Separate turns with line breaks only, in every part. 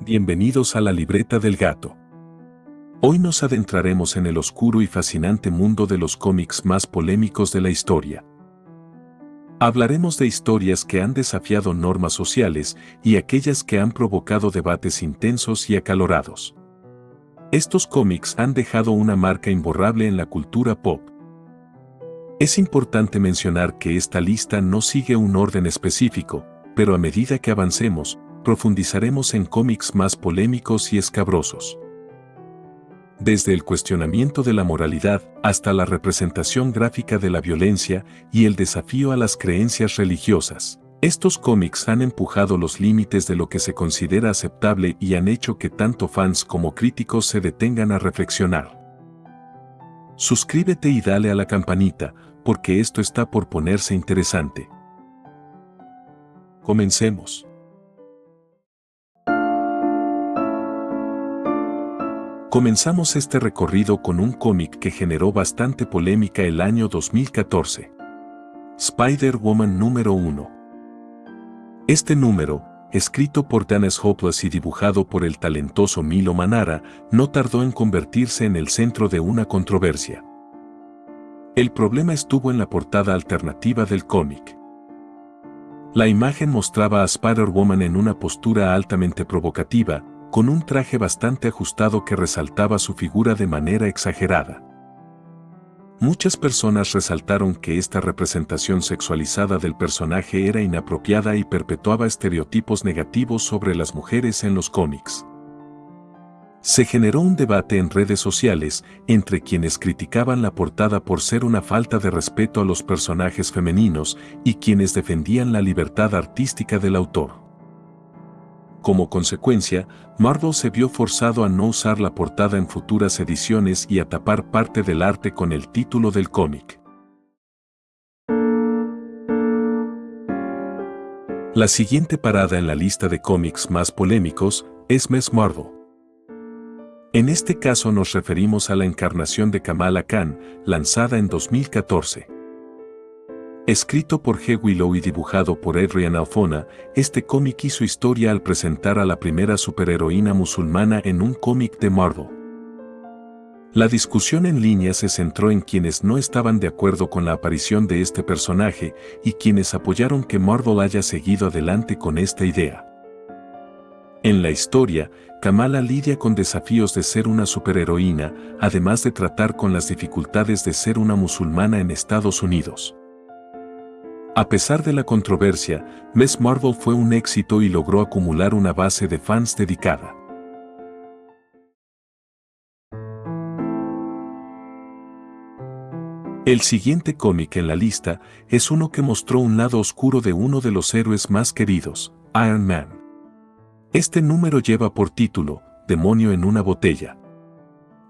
Bienvenidos a la libreta del gato. Hoy nos adentraremos en el oscuro y fascinante mundo de los cómics más polémicos de la historia. Hablaremos de historias que han desafiado normas sociales y aquellas que han provocado debates intensos y acalorados. Estos cómics han dejado una marca imborrable en la cultura pop. Es importante mencionar que esta lista no sigue un orden específico, pero a medida que avancemos, profundizaremos en cómics más polémicos y escabrosos. Desde el cuestionamiento de la moralidad hasta la representación gráfica de la violencia y el desafío a las creencias religiosas, estos cómics han empujado los límites de lo que se considera aceptable y han hecho que tanto fans como críticos se detengan a reflexionar. Suscríbete y dale a la campanita, porque esto está por ponerse interesante. Comencemos. Comenzamos este recorrido con un cómic que generó bastante polémica el año 2014. Spider-Woman número 1. Este número, escrito por Dennis Hopeless y dibujado por el talentoso Milo Manara, no tardó en convertirse en el centro de una controversia. El problema estuvo en la portada alternativa del cómic. La imagen mostraba a Spider-Woman en una postura altamente provocativa, con un traje bastante ajustado que resaltaba su figura de manera exagerada. Muchas personas resaltaron que esta representación sexualizada del personaje era inapropiada y perpetuaba estereotipos negativos sobre las mujeres en los cómics. Se generó un debate en redes sociales entre quienes criticaban la portada por ser una falta de respeto a los personajes femeninos y quienes defendían la libertad artística del autor. Como consecuencia, Marvel se vio forzado a no usar la portada en futuras ediciones y a tapar parte del arte con el título del cómic. La siguiente parada en la lista de cómics más polémicos es Ms. Marvel. En este caso nos referimos a la encarnación de Kamala Khan, lanzada en 2014. Escrito por G. Willow y dibujado por Adrian Alphona, este cómic hizo historia al presentar a la primera superheroína musulmana en un cómic de Marvel. La discusión en línea se centró en quienes no estaban de acuerdo con la aparición de este personaje y quienes apoyaron que Marvel haya seguido adelante con esta idea. En la historia, Kamala lidia con desafíos de ser una superheroína, además de tratar con las dificultades de ser una musulmana en Estados Unidos. A pesar de la controversia, Ms. Marvel fue un éxito y logró acumular una base de fans dedicada. El siguiente cómic en la lista es uno que mostró un lado oscuro de uno de los héroes más queridos, Iron Man. Este número lleva por título, Demonio en una botella.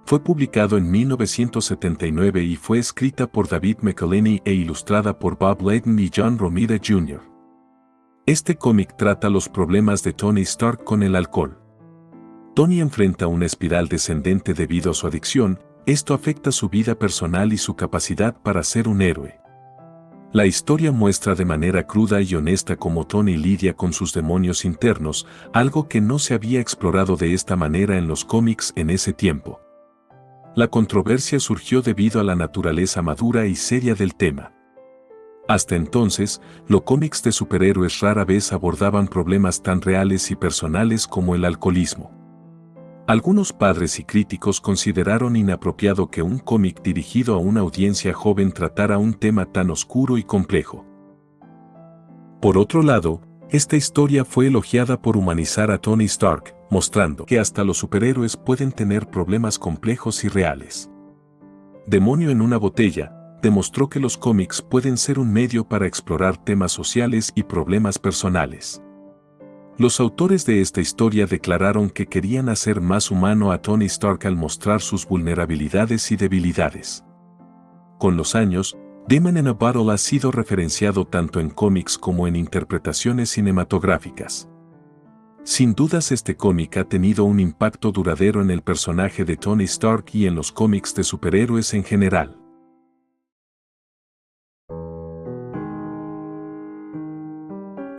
Fue publicado en 1979 y fue escrita por David McElhenney e ilustrada por Bob Layton y John Romita Jr. Este cómic trata los problemas de Tony Stark con el alcohol. Tony enfrenta una espiral descendente debido a su adicción, esto afecta su vida personal y su capacidad para ser un héroe. La historia muestra de manera cruda y honesta cómo Tony lidia con sus demonios internos, algo que no se había explorado de esta manera en los cómics en ese tiempo. La controversia surgió debido a la naturaleza madura y seria del tema. Hasta entonces, los cómics de superhéroes rara vez abordaban problemas tan reales y personales como el alcoholismo. Algunos padres y críticos consideraron inapropiado que un cómic dirigido a una audiencia joven tratara un tema tan oscuro y complejo. Por otro lado, esta historia fue elogiada por humanizar a Tony Stark, mostrando que hasta los superhéroes pueden tener problemas complejos y reales. Demonio en una botella demostró que los cómics pueden ser un medio para explorar temas sociales y problemas personales. Los autores de esta historia declararon que querían hacer más humano a Tony Stark al mostrar sus vulnerabilidades y debilidades. Con los años, Demon in a Bottle ha sido referenciado tanto en cómics como en interpretaciones cinematográficas. Sin dudas este cómic ha tenido un impacto duradero en el personaje de Tony Stark y en los cómics de superhéroes en general.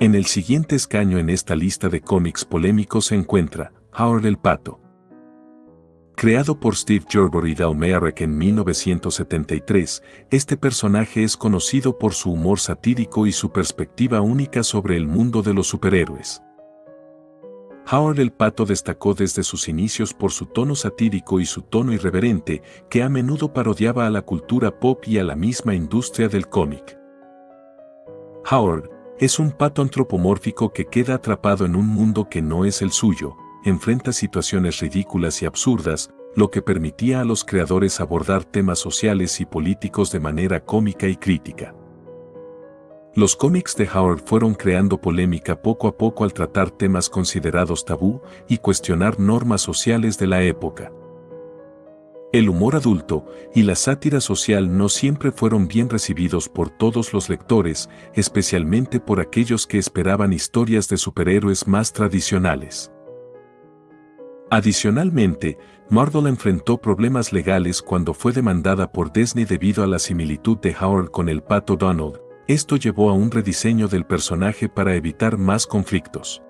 En el siguiente escaño en esta lista de cómics polémicos se encuentra Howard el Pato. Creado por Steve Gerber y Dow Merrick en 1973, este personaje es conocido por su humor satírico y su perspectiva única sobre el mundo de los superhéroes. Howard el Pato destacó desde sus inicios por su tono satírico y su tono irreverente, que a menudo parodiaba a la cultura pop y a la misma industria del cómic. Howard es un pato antropomórfico que queda atrapado en un mundo que no es el suyo, enfrenta situaciones ridículas y absurdas, lo que permitía a los creadores abordar temas sociales y políticos de manera cómica y crítica. Los cómics de Howard fueron creando polémica poco a poco al tratar temas considerados tabú y cuestionar normas sociales de la época. El humor adulto y la sátira social no siempre fueron bien recibidos por todos los lectores, especialmente por aquellos que esperaban historias de superhéroes más tradicionales. Adicionalmente, Marvel enfrentó problemas legales cuando fue demandada por Disney debido a la similitud de Howard con el Pato Donald. Esto llevó a un rediseño del personaje para evitar más conflictos.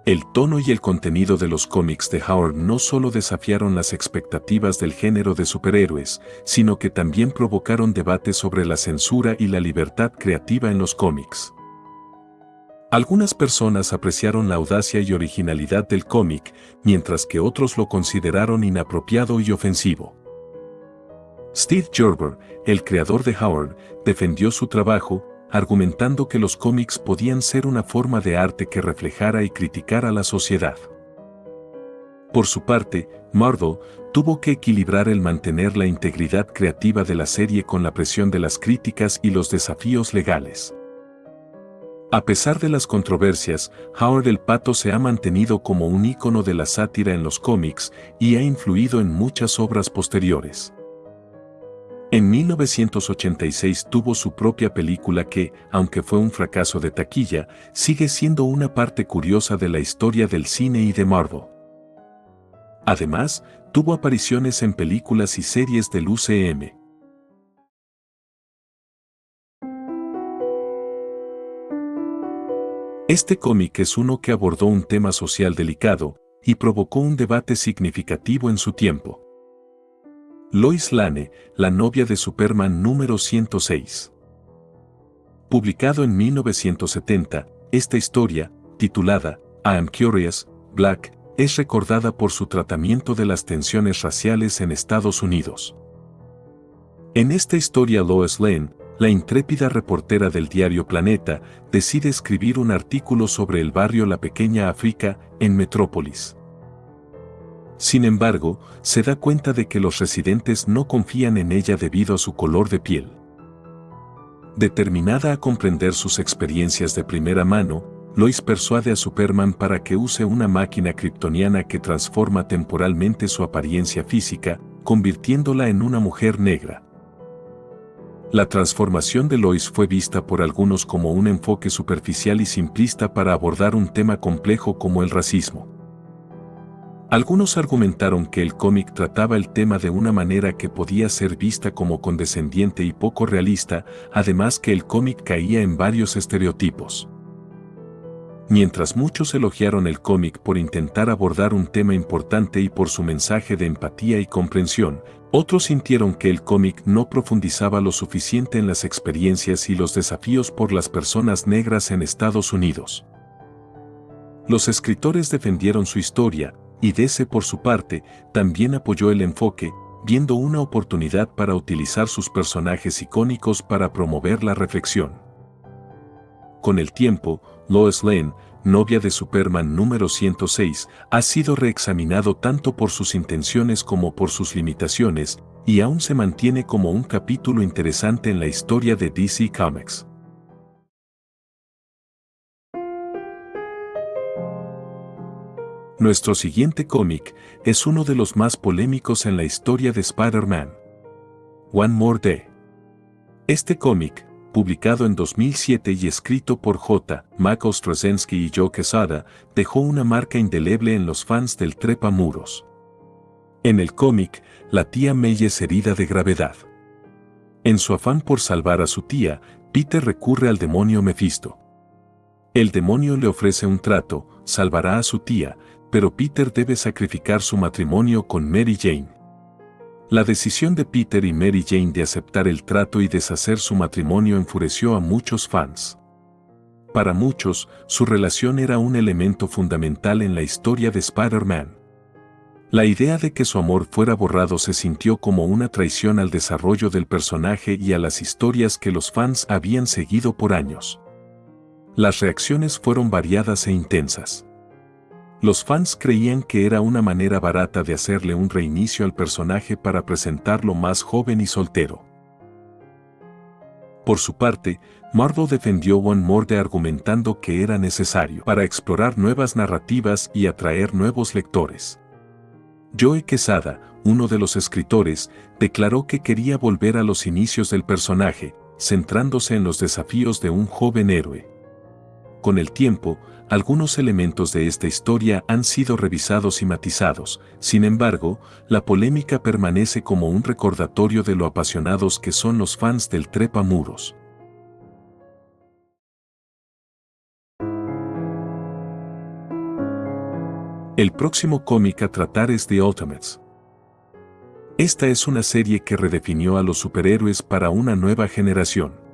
El tono y el contenido de los cómics de Howard no solo desafiaron las expectativas del género de superhéroes, sino que también provocaron debates sobre la censura y la libertad creativa en los cómics. Algunas personas apreciaron la audacia y originalidad del cómic, mientras que otros lo consideraron inapropiado y ofensivo. Steve Gerber, el creador de Howard, defendió su trabajo, argumentando que los cómics podían ser una forma de arte que reflejara y criticara a la sociedad. Por su parte, Marvel tuvo que equilibrar el mantener la integridad creativa de la serie con la presión de las críticas y los desafíos legales. A pesar de las controversias, Howard el Pato se ha mantenido como un ícono de la sátira en los cómics y ha influido en muchas obras posteriores. En 1986 tuvo su propia película que, aunque fue un fracaso de taquilla, sigue siendo una parte curiosa de la historia del cine y de Marvel. Además, tuvo apariciones en películas y series del UCM. Este cómic es uno que abordó un tema social delicado y provocó un debate significativo en su tiempo. Lois Lane, la novia de Superman número 106. Publicado en 1970, esta historia, titulada I Am Curious, Black, es recordada por su tratamiento de las tensiones raciales en Estados Unidos. En esta historia Lois Lane, la intrépida reportera del diario Planeta, decide escribir un artículo sobre el barrio La Pequeña África, en Metrópolis. Sin embargo, se da cuenta de que los residentes no confían en ella debido a su color de piel. Determinada a comprender sus experiencias de primera mano, Lois persuade a Superman para que use una máquina kryptoniana que transforma temporalmente su apariencia física, convirtiéndola en una mujer negra. La transformación de Lois fue vista por algunos como un enfoque superficial y simplista para abordar un tema complejo como el racismo. Algunos argumentaron que el cómic trataba el tema de una manera que podía ser vista como condescendiente y poco realista, además que el cómic caía en varios estereotipos. Mientras muchos elogiaron el cómic por intentar abordar un tema importante y por su mensaje de empatía y comprensión, otros sintieron que el cómic no profundizaba lo suficiente en las experiencias y los desafíos por las personas negras en Estados Unidos. Los escritores defendieron su historia, y DC por su parte, también apoyó el enfoque, viendo una oportunidad para utilizar sus personajes icónicos para promover la reflexión. Con el tiempo, Lois Lane, novia de Superman número 106, ha sido reexaminado tanto por sus intenciones como por sus limitaciones, y aún se mantiene como un capítulo interesante en la historia de DC Comics. Nuestro siguiente cómic es uno de los más polémicos en la historia de Spider-Man. One More Day. Este cómic, publicado en 2007 y escrito por J. Michael Straczynski y Joe Quesada, dejó una marca indeleble en los fans del trepamuros. En el cómic, la tía May es herida de gravedad. En su afán por salvar a su tía, Peter recurre al demonio Mephisto. El demonio le ofrece un trato, salvará a su tía, pero Peter debe sacrificar su matrimonio con Mary Jane. La decisión de Peter y Mary Jane de aceptar el trato y deshacer su matrimonio enfureció a muchos fans. Para muchos, su relación era un elemento fundamental en la historia de Spider-Man. La idea de que su amor fuera borrado se sintió como una traición al desarrollo del personaje y a las historias que los fans habían seguido por años. Las reacciones fueron variadas e intensas. Los fans creían que era una manera barata de hacerle un reinicio al personaje para presentarlo más joven y soltero. Por su parte, Marvel defendió One More argumentando que era necesario para explorar nuevas narrativas y atraer nuevos lectores. Joe Quesada, uno de los escritores, declaró que quería volver a los inicios del personaje, centrándose en los desafíos de un joven héroe. Con el tiempo, algunos elementos de esta historia han sido revisados y matizados, sin embargo, la polémica permanece como un recordatorio de lo apasionados que son los fans del trepamuros. El próximo cómic a tratar es The Ultimates. Esta es una serie que redefinió a los superhéroes para una nueva generación.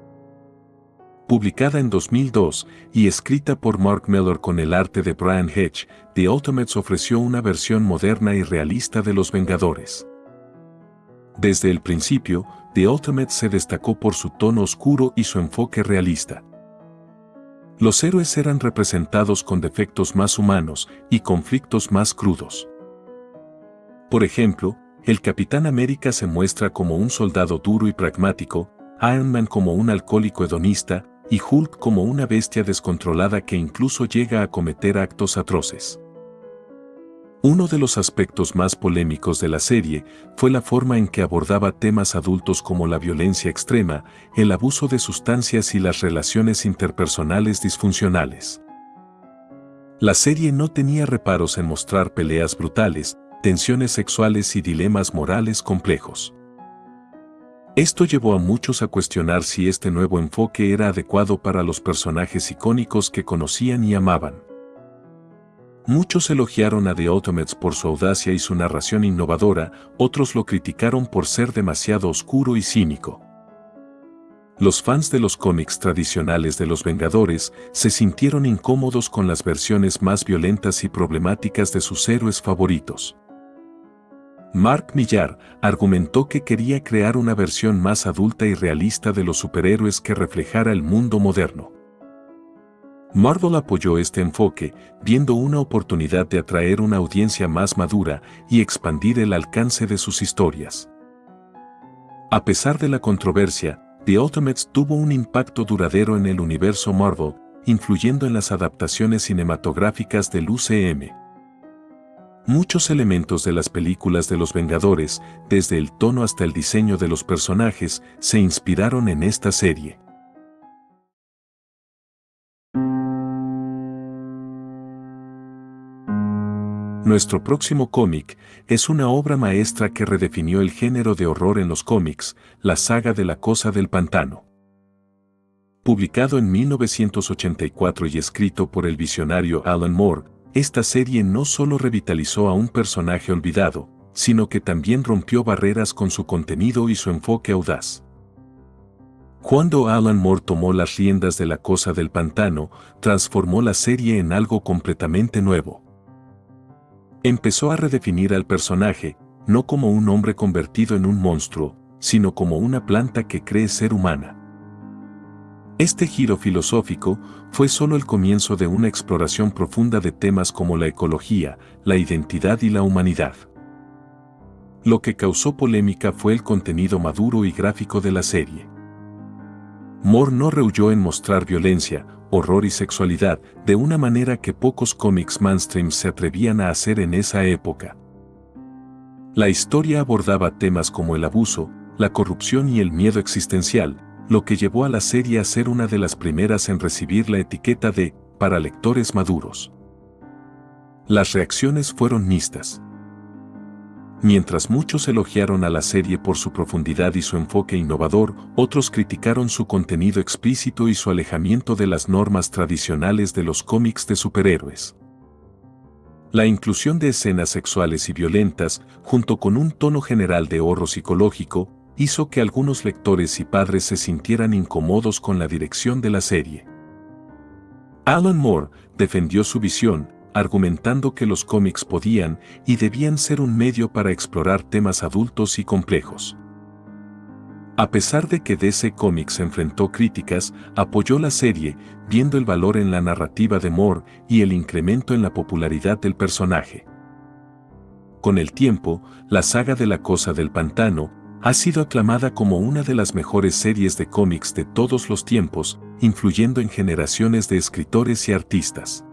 Publicada en 2002 y escrita por Mark Millar con el arte de Brian Hitch, The Ultimates ofreció una versión moderna y realista de los Vengadores. Desde el principio, The Ultimates se destacó por su tono oscuro y su enfoque realista. Los héroes eran representados con defectos más humanos y conflictos más crudos. Por ejemplo, el Capitán América se muestra como un soldado duro y pragmático, Iron Man como un alcohólico hedonista, y Hulk como una bestia descontrolada que incluso llega a cometer actos atroces. Uno de los aspectos más polémicos de la serie fue la forma en que abordaba temas adultos como la violencia extrema, el abuso de sustancias y las relaciones interpersonales disfuncionales. La serie no tenía reparos en mostrar peleas brutales, tensiones sexuales y dilemas morales complejos. Esto llevó a muchos a cuestionar si este nuevo enfoque era adecuado para los personajes icónicos que conocían y amaban. Muchos elogiaron a The Ultimates por su audacia y su narración innovadora, otros lo criticaron por ser demasiado oscuro y cínico. Los fans de los cómics tradicionales de los Vengadores se sintieron incómodos con las versiones más violentas y problemáticas de sus héroes favoritos. Mark Millar argumentó que quería crear una versión más adulta y realista de los superhéroes que reflejara el mundo moderno. Marvel apoyó este enfoque, viendo una oportunidad de atraer una audiencia más madura y expandir el alcance de sus historias. A pesar de la controversia, The Ultimates tuvo un impacto duradero en el universo Marvel, influyendo en las adaptaciones cinematográficas del UCM. Muchos elementos de las películas de los Vengadores, desde el tono hasta el diseño de los personajes, se inspiraron en esta serie. Nuestro próximo cómic es una obra maestra que redefinió el género de horror en los cómics, la saga de La Cosa del Pantano. Publicado en 1984 y escrito por el visionario Alan Moore, esta serie no solo revitalizó a un personaje olvidado, sino que también rompió barreras con su contenido y su enfoque audaz. Cuando Alan Moore tomó las riendas de La Cosa del Pantano, transformó la serie en algo completamente nuevo. Empezó a redefinir al personaje, no como un hombre convertido en un monstruo, sino como una planta que cree ser humana. Este giro filosófico fue solo el comienzo de una exploración profunda de temas como la ecología, la identidad y la humanidad. Lo que causó polémica fue el contenido maduro y gráfico de la serie. Moore no rehuyó en mostrar violencia, horror y sexualidad de una manera que pocos cómics mainstream se atrevían a hacer en esa época. La historia abordaba temas como el abuso, la corrupción y el miedo existencial, lo que llevó a la serie a ser una de las primeras en recibir la etiqueta de para lectores maduros. Las reacciones fueron mixtas. Mientras muchos elogiaron a la serie por su profundidad y su enfoque innovador, otros criticaron su contenido explícito y su alejamiento de las normas tradicionales de los cómics de superhéroes. La inclusión de escenas sexuales y violentas, junto con un tono general de horror psicológico, hizo que algunos lectores y padres se sintieran incómodos con la dirección de la serie. Alan Moore defendió su visión, argumentando que los cómics podían y debían ser un medio para explorar temas adultos y complejos. A pesar de que DC Comics enfrentó críticas, apoyó la serie, viendo el valor en la narrativa de Moore y el incremento en la popularidad del personaje. Con el tiempo, la saga de La Cosa del Pantano ha sido aclamada como una de las mejores series de cómics de todos los tiempos, influyendo en generaciones de escritores y artistas.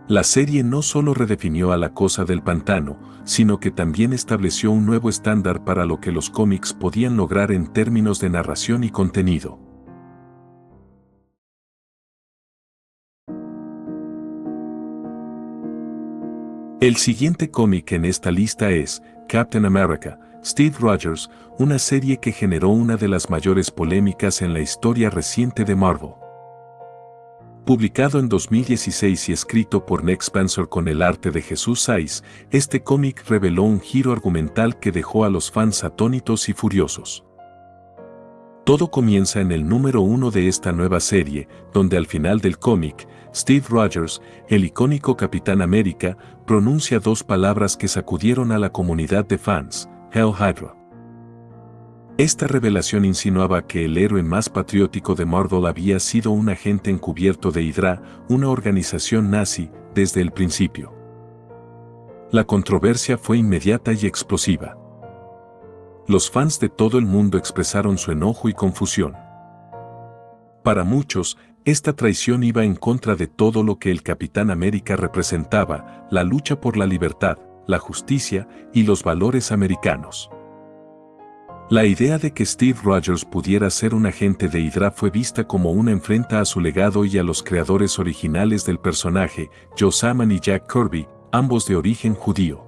La serie no solo redefinió a La Cosa del Pantano, sino que también estableció un nuevo estándar para lo que los cómics podían lograr en términos de narración y contenido. El siguiente cómic en esta lista es Captain America, Steve Rogers, una serie que generó una de las mayores polémicas en la historia reciente de Marvel. Publicado en 2016 y escrito por Nick Spencer con el arte de Jesús Saiz, este cómic reveló un giro argumental que dejó a los fans atónitos y furiosos. Todo comienza en el número 1 de esta nueva serie, donde al final del cómic, Steve Rogers, el icónico Capitán América, pronuncia dos palabras que sacudieron a la comunidad de fans: Hail Hydra. Esta revelación insinuaba que el héroe más patriótico de Marvel había sido un agente encubierto de Hydra, una organización nazi, desde el principio. La controversia fue inmediata y explosiva. Los fans de todo el mundo expresaron su enojo y confusión. Para muchos, esta traición iba en contra de todo lo que el Capitán América representaba: la lucha por la libertad, la justicia y los valores americanos. La idea de que Steve Rogers pudiera ser un agente de Hydra fue vista como una afrenta a su legado y a los creadores originales del personaje, Joe Samman y Jack Kirby, ambos de origen judío.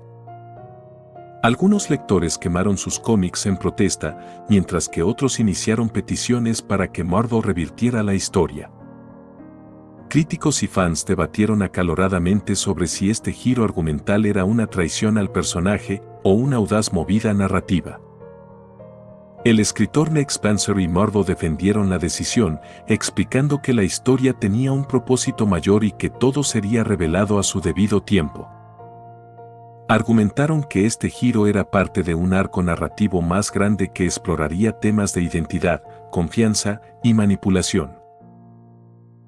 Algunos lectores quemaron sus cómics en protesta, mientras que otros iniciaron peticiones para que Marvel revirtiera la historia. Críticos y fans debatieron acaloradamente sobre si este giro argumental era una traición al personaje o una audaz movida narrativa. El escritor Nick Spencer y Marvel defendieron la decisión, explicando que la historia tenía un propósito mayor y que todo sería revelado a su debido tiempo. Argumentaron que este giro era parte de un arco narrativo más grande que exploraría temas de identidad, confianza y manipulación.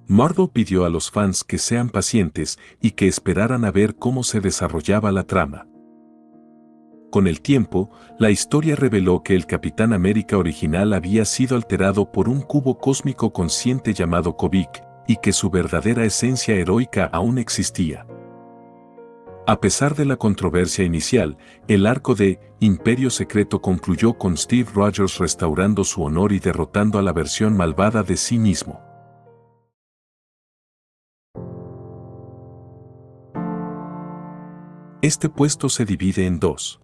Marvel pidió a los fans que sean pacientes y que esperaran a ver cómo se desarrollaba la trama. Con el tiempo, la historia reveló que el Capitán América original había sido alterado por un cubo cósmico consciente llamado Kobik, y que su verdadera esencia heroica aún existía. A pesar de la controversia inicial, el arco de Imperio Secreto concluyó con Steve Rogers restaurando su honor y derrotando a la versión malvada de sí mismo. Este puesto se divide en dos.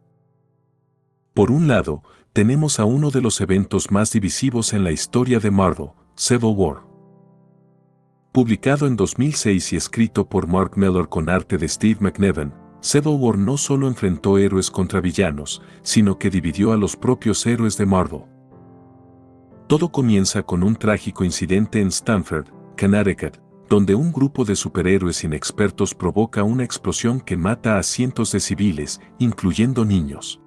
Por un lado, tenemos a uno de los eventos más divisivos en la historia de Marvel, Civil War. Publicado en 2006 y escrito por Mark Millar con arte de Steve McNiven, Civil War no solo enfrentó héroes contra villanos, sino que dividió a los propios héroes de Marvel. Todo comienza con un trágico incidente en Stamford, Connecticut, donde un grupo de superhéroes inexpertos provoca una explosión que mata a cientos de civiles, incluyendo niños.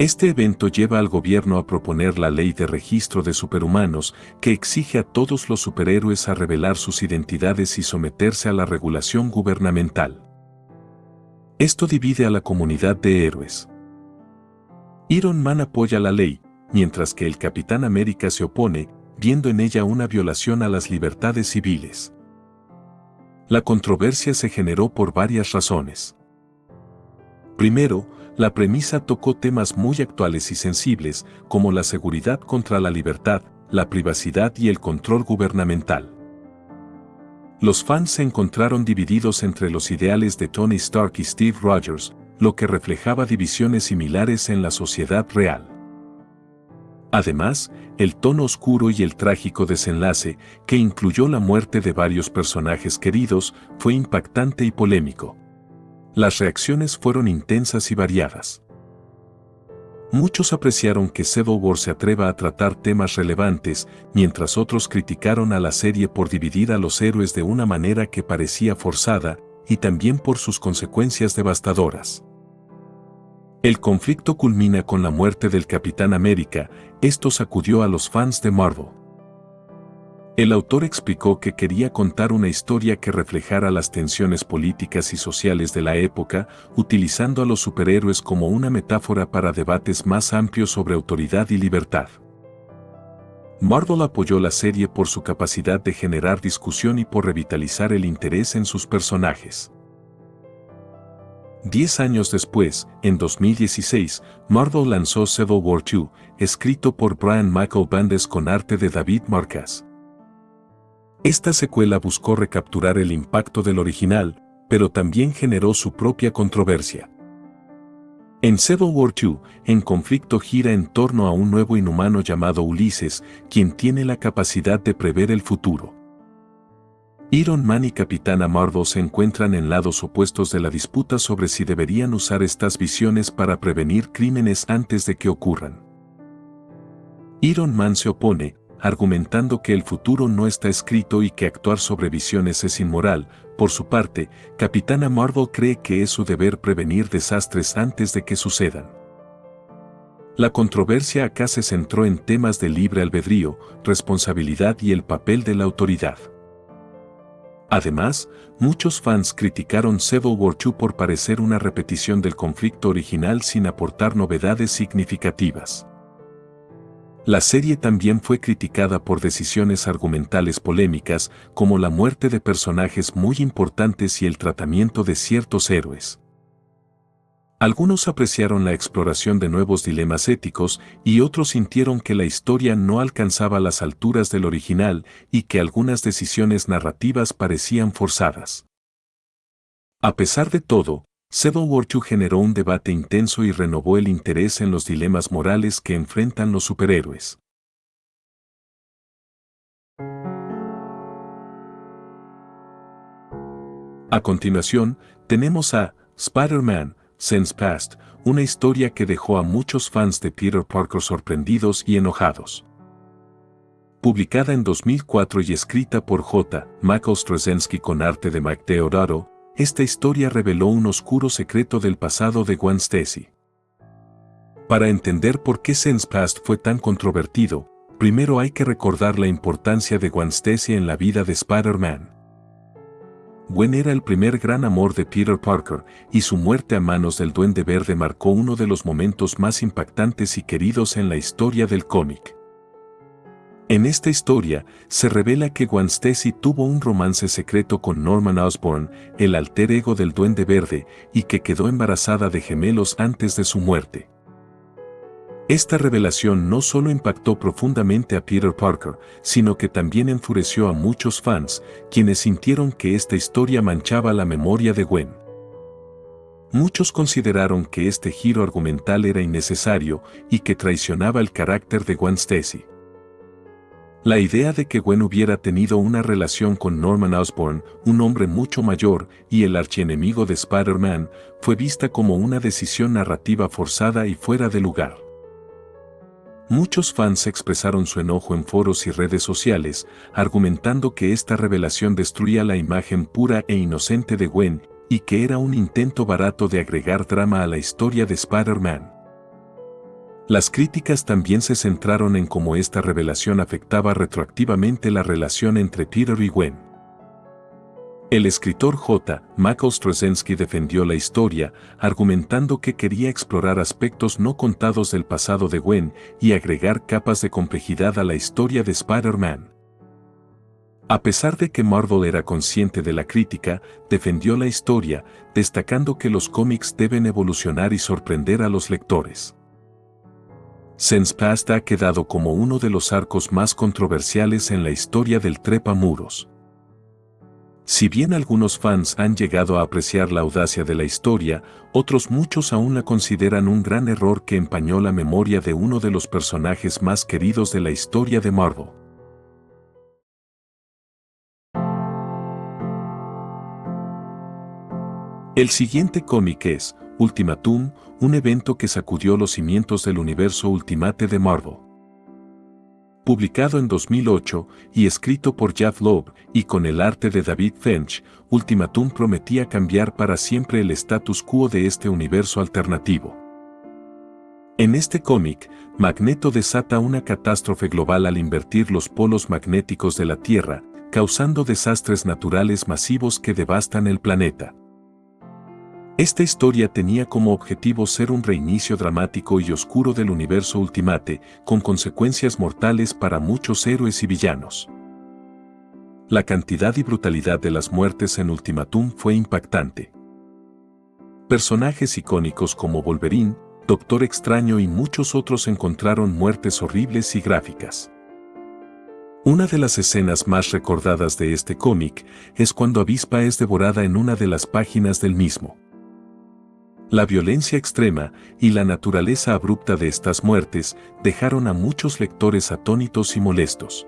Este evento lleva al gobierno a proponer la ley de registro de superhumanos, que exige a todos los superhéroes a revelar sus identidades y someterse a la regulación gubernamental. Esto divide a la comunidad de héroes. Iron Man apoya la ley, mientras que el Capitán América se opone, viendo en ella una violación a las libertades civiles. La controversia se generó por varias razones. Primero, la premisa tocó temas muy actuales y sensibles, como la seguridad contra la libertad, la privacidad y el control gubernamental. Los fans se encontraron divididos entre los ideales de Tony Stark y Steve Rogers, lo que reflejaba divisiones similares en la sociedad real. Además, el tono oscuro y el trágico desenlace, que incluyó la muerte de varios personajes queridos, fue impactante y polémico. Las reacciones fueron intensas y variadas. Muchos apreciaron que Civil War se atreva a tratar temas relevantes, mientras otros criticaron a la serie por dividir a los héroes de una manera que parecía forzada, y también por sus consecuencias devastadoras. El conflicto culmina con la muerte del Capitán América. Esto sacudió a los fans de Marvel. El autor explicó que quería contar una historia que reflejara las tensiones políticas y sociales de la época, utilizando a los superhéroes como una metáfora para debates más amplios sobre autoridad y libertad. Marvel apoyó la serie por su capacidad de generar discusión y por revitalizar el interés en sus personajes. 10 años después, en 2016, Marvel lanzó Civil War II, escrito por Brian Michael Bendis con arte de David Marcus. Esta secuela buscó recapturar el impacto del original, pero también generó su propia controversia. En Civil War II, el conflicto gira en torno a un nuevo inhumano llamado Ulises, quien tiene la capacidad de prever el futuro. Iron Man y Capitana Marvel se encuentran en lados opuestos de la disputa sobre si deberían usar estas visiones para prevenir crímenes antes de que ocurran. Iron Man se opone, argumentando que el futuro no está escrito y que actuar sobre visiones es inmoral. Por su parte, Capitana Marvel cree que es su deber prevenir desastres antes de que sucedan. La controversia acá se centró en temas de libre albedrío, responsabilidad y el papel de la autoridad. Además, muchos fans criticaron Civil War II por parecer una repetición del conflicto original sin aportar novedades significativas. La serie también fue criticada por decisiones argumentales polémicas, como la muerte de personajes muy importantes y el tratamiento de ciertos héroes. Algunos apreciaron la exploración de nuevos dilemas éticos y otros sintieron que la historia no alcanzaba las alturas del original y que algunas decisiones narrativas parecían forzadas. A pesar de todo, Civil War II generó un debate intenso y renovó el interés en los dilemas morales que enfrentan los superhéroes. A continuación, tenemos a Spider-Man: Since Past, una historia que dejó a muchos fans de Peter Parker sorprendidos y enojados. Publicada en 2004 y escrita por J. Michael Straczynski con arte de Mike Deodato, esta historia reveló un oscuro secreto del pasado de Gwen Stacy. Para entender por qué Since Past fue tan controvertido, primero hay que recordar la importancia de Gwen Stacy en la vida de Spider-Man. Gwen era el primer gran amor de Peter Parker, y su muerte a manos del Duende Verde marcó uno de los momentos más impactantes y queridos en la historia del cómic. En esta historia, se revela que Gwen Stacy tuvo un romance secreto con Norman Osborn, el alter ego del Duende Verde, y que quedó embarazada de gemelos antes de su muerte. Esta revelación no solo impactó profundamente a Peter Parker, sino que también enfureció a muchos fans, quienes sintieron que esta historia manchaba la memoria de Gwen. Muchos consideraron que este giro argumental era innecesario y que traicionaba el carácter de Gwen Stacy. La idea de que Gwen hubiera tenido una relación con Norman Osborn, un hombre mucho mayor y el archienemigo de Spider-Man, fue vista como una decisión narrativa forzada y fuera de lugar. Muchos fans expresaron su enojo en foros y redes sociales, argumentando que esta revelación destruía la imagen pura e inocente de Gwen y que era un intento barato de agregar drama a la historia de Spider-Man. Las críticas también se centraron en cómo esta revelación afectaba retroactivamente la relación entre Peter y Gwen. El escritor J. Michael Straczynski defendió la historia, argumentando que quería explorar aspectos no contados del pasado de Gwen y agregar capas de complejidad a la historia de Spider-Man. A pesar de que Marvel era consciente de la crítica, defendió la historia, destacando que los cómics deben evolucionar y sorprender a los lectores. Since Past ha quedado como uno de los arcos más controversiales en la historia del trepamuros. Si bien algunos fans han llegado a apreciar la audacia de la historia, otros muchos aún la consideran un gran error que empañó la memoria de uno de los personajes más queridos de la historia de Marvel. El siguiente cómic es Ultimatum, un evento que sacudió los cimientos del universo Ultimate de Marvel. Publicado en 2008 y escrito por Jeff Loeb y con el arte de David Finch, Ultimatum prometía cambiar para siempre el status quo de este universo alternativo. En este cómic, Magneto desata una catástrofe global al invertir los polos magnéticos de la Tierra, causando desastres naturales masivos que devastan el planeta. Esta historia tenía como objetivo ser un reinicio dramático y oscuro del universo Ultimate, con consecuencias mortales para muchos héroes y villanos. La cantidad y brutalidad de las muertes en Ultimatum fue impactante. Personajes icónicos como Wolverine, Doctor Extraño y muchos otros encontraron muertes horribles y gráficas. Una de las escenas más recordadas de este cómic es cuando Avispa es devorada en una de las páginas del mismo. La violencia extrema y la naturaleza abrupta de estas muertes dejaron a muchos lectores atónitos y molestos.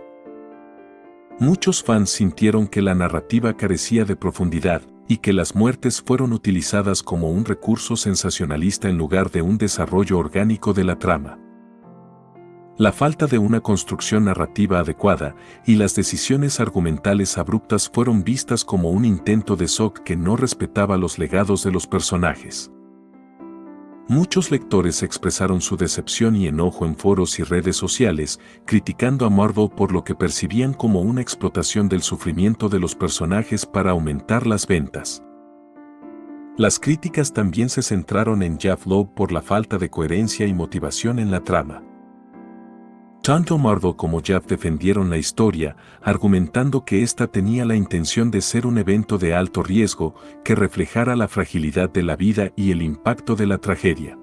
Muchos fans sintieron que la narrativa carecía de profundidad y que las muertes fueron utilizadas como un recurso sensacionalista en lugar de un desarrollo orgánico de la trama. La falta de una construcción narrativa adecuada y las decisiones argumentales abruptas fueron vistas como un intento de shock que no respetaba los legados de los personajes. Muchos lectores expresaron su decepción y enojo en foros y redes sociales, criticando a Marvel por lo que percibían como una explotación del sufrimiento de los personajes para aumentar las ventas. Las críticas también se centraron en Jeff Loeb por la falta de coherencia y motivación en la trama. Tanto Marvel como Jeff defendieron la historia, argumentando que ésta tenía la intención de ser un evento de alto riesgo que reflejara la fragilidad de la vida y el impacto de la tragedia.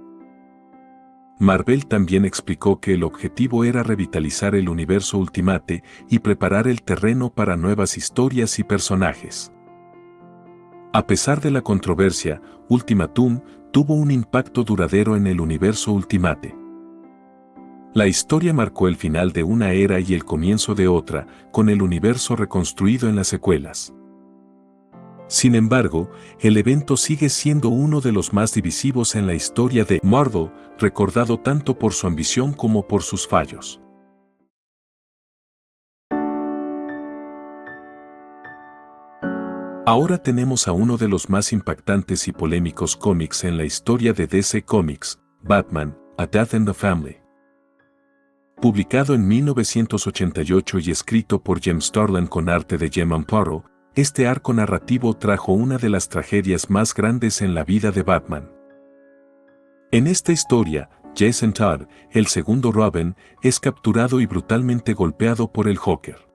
Marvel también explicó que el objetivo era revitalizar el universo Ultimate y preparar el terreno para nuevas historias y personajes. A pesar de la controversia, Ultimatum tuvo un impacto duradero en el universo Ultimate. La historia marcó el final de una era y el comienzo de otra, con el universo reconstruido en las secuelas. Sin embargo, el evento sigue siendo uno de los más divisivos en la historia de Marvel, recordado tanto por su ambición como por sus fallos. Ahora tenemos a uno de los más impactantes y polémicos cómics en la historia de DC Comics, Batman, A Death in the Family. Publicado en 1988 y escrito por Jim Starlin con arte de Jim Amparo, este arco narrativo trajo una de las tragedias más grandes en la vida de Batman. En esta historia, Jason Todd, el segundo Robin, es capturado y brutalmente golpeado por el Joker.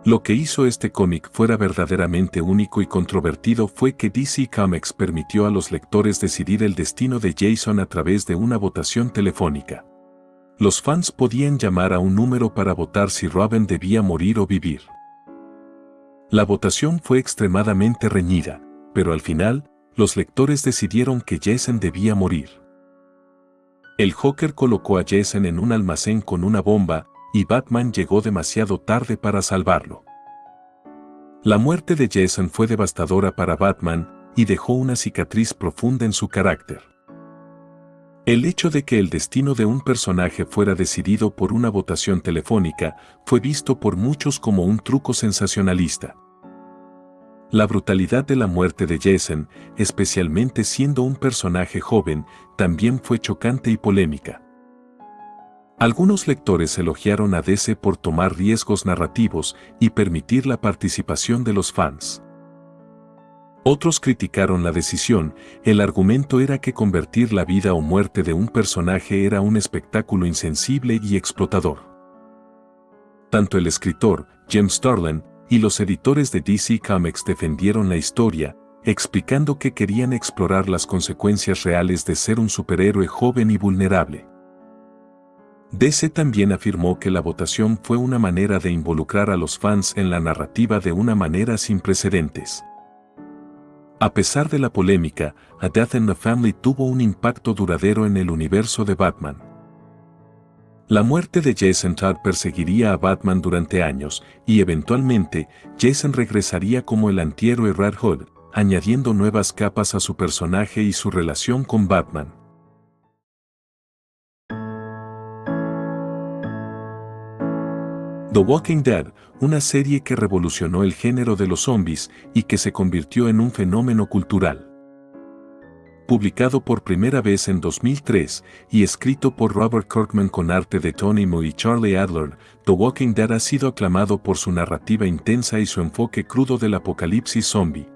Lo que hizo este cómic fuera verdaderamente único y controvertido fue que DC Comics permitió a los lectores decidir el destino de Jason a través de una votación telefónica. Los fans podían llamar a un número para votar si Robin debía morir o vivir. La votación fue extremadamente reñida, pero al final, los lectores decidieron que Jason debía morir. El Joker colocó a Jason en un almacén con una bomba, y Batman llegó demasiado tarde para salvarlo. La muerte de Jason fue devastadora para Batman y dejó una cicatriz profunda en su carácter. El hecho de que el destino de un personaje fuera decidido por una votación telefónica fue visto por muchos como un truco sensacionalista. La brutalidad de la muerte de Jason, especialmente siendo un personaje joven, también fue chocante y polémica. Algunos lectores elogiaron a DC por tomar riesgos narrativos y permitir la participación de los fans. Otros criticaron la decisión, el argumento era que convertir la vida o muerte de un personaje era un espectáculo insensible y explotador. Tanto el escritor, Jim Starlin, y los editores de DC Comics defendieron la historia, explicando que querían explorar las consecuencias reales de ser un superhéroe joven y vulnerable. DC también afirmó que la votación fue una manera de involucrar a los fans en la narrativa de una manera sin precedentes. A pesar de la polémica, A Death in the Family tuvo un impacto duradero en el universo de Batman. La muerte de Jason Todd perseguiría a Batman durante años, y eventualmente, Jason regresaría como el antihéroe Red Hood, añadiendo nuevas capas a su personaje y su relación con Batman. The Walking Dead, una serie que revolucionó el género de los zombies y que se convirtió en un fenómeno cultural. Publicado por primera vez en 2003 y escrito por Robert Kirkman con arte de Tony Moore y Charlie Adler, The Walking Dead ha sido aclamado por su narrativa intensa y su enfoque crudo del apocalipsis zombie.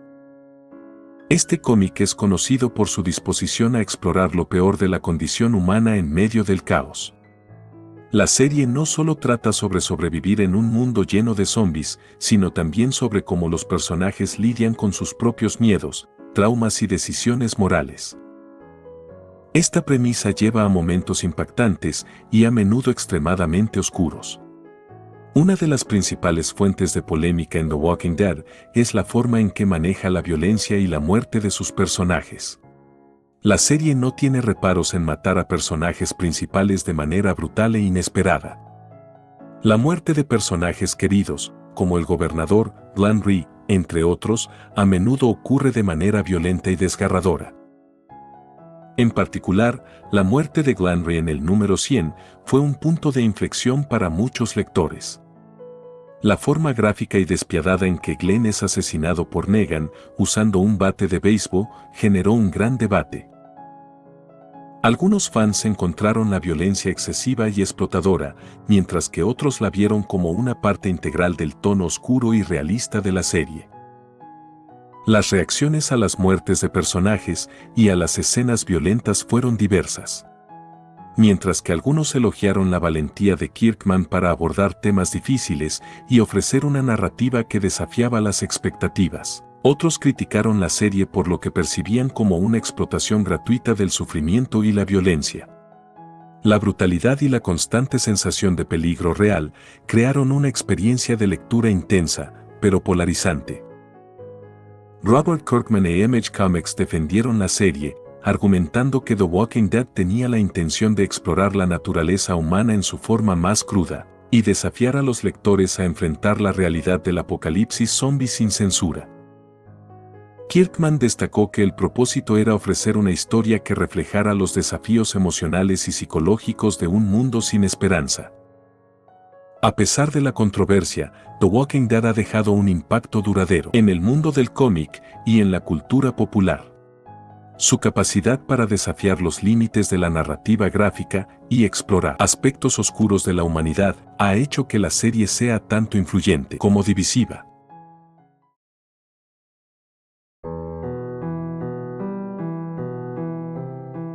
Este cómic es conocido por su disposición a explorar lo peor de la condición humana en medio del caos. La serie no solo trata sobre sobrevivir en un mundo lleno de zombies, sino también sobre cómo los personajes lidian con sus propios miedos, traumas y decisiones morales. Esta premisa lleva a momentos impactantes y a menudo extremadamente oscuros. Una de las principales fuentes de polémica en The Walking Dead es la forma en que maneja la violencia y la muerte de sus personajes. La serie no tiene reparos en matar a personajes principales de manera brutal e inesperada. La muerte de personajes queridos, como el gobernador, Glenn Rhee, entre otros, a menudo ocurre de manera violenta y desgarradora. En particular, la muerte de Glenn Rhee en el número 100 fue un punto de inflexión para muchos lectores. La forma gráfica y despiadada en que Glenn es asesinado por Negan, usando un bate de béisbol, generó un gran debate. Algunos fans encontraron la violencia excesiva y explotadora, mientras que otros la vieron como una parte integral del tono oscuro y realista de la serie. Las reacciones a las muertes de personajes y a las escenas violentas fueron diversas. Mientras que algunos elogiaron la valentía de Kirkman para abordar temas difíciles y ofrecer una narrativa que desafiaba las expectativas. Otros criticaron la serie por lo que percibían como una explotación gratuita del sufrimiento y la violencia. La brutalidad y la constante sensación de peligro real crearon una experiencia de lectura intensa, pero polarizante. Robert Kirkman e Image Comics defendieron la serie, argumentando que The Walking Dead tenía la intención de explorar la naturaleza humana en su forma más cruda, y desafiar a los lectores a enfrentar la realidad del apocalipsis zombie sin censura. Kirkman destacó que el propósito era ofrecer una historia que reflejara los desafíos emocionales y psicológicos de un mundo sin esperanza. A pesar de la controversia, The Walking Dead ha dejado un impacto duradero en el mundo del cómic y en la cultura popular. Su capacidad para desafiar los límites de la narrativa gráfica y explorar aspectos oscuros de la humanidad ha hecho que la serie sea tanto influyente como divisiva.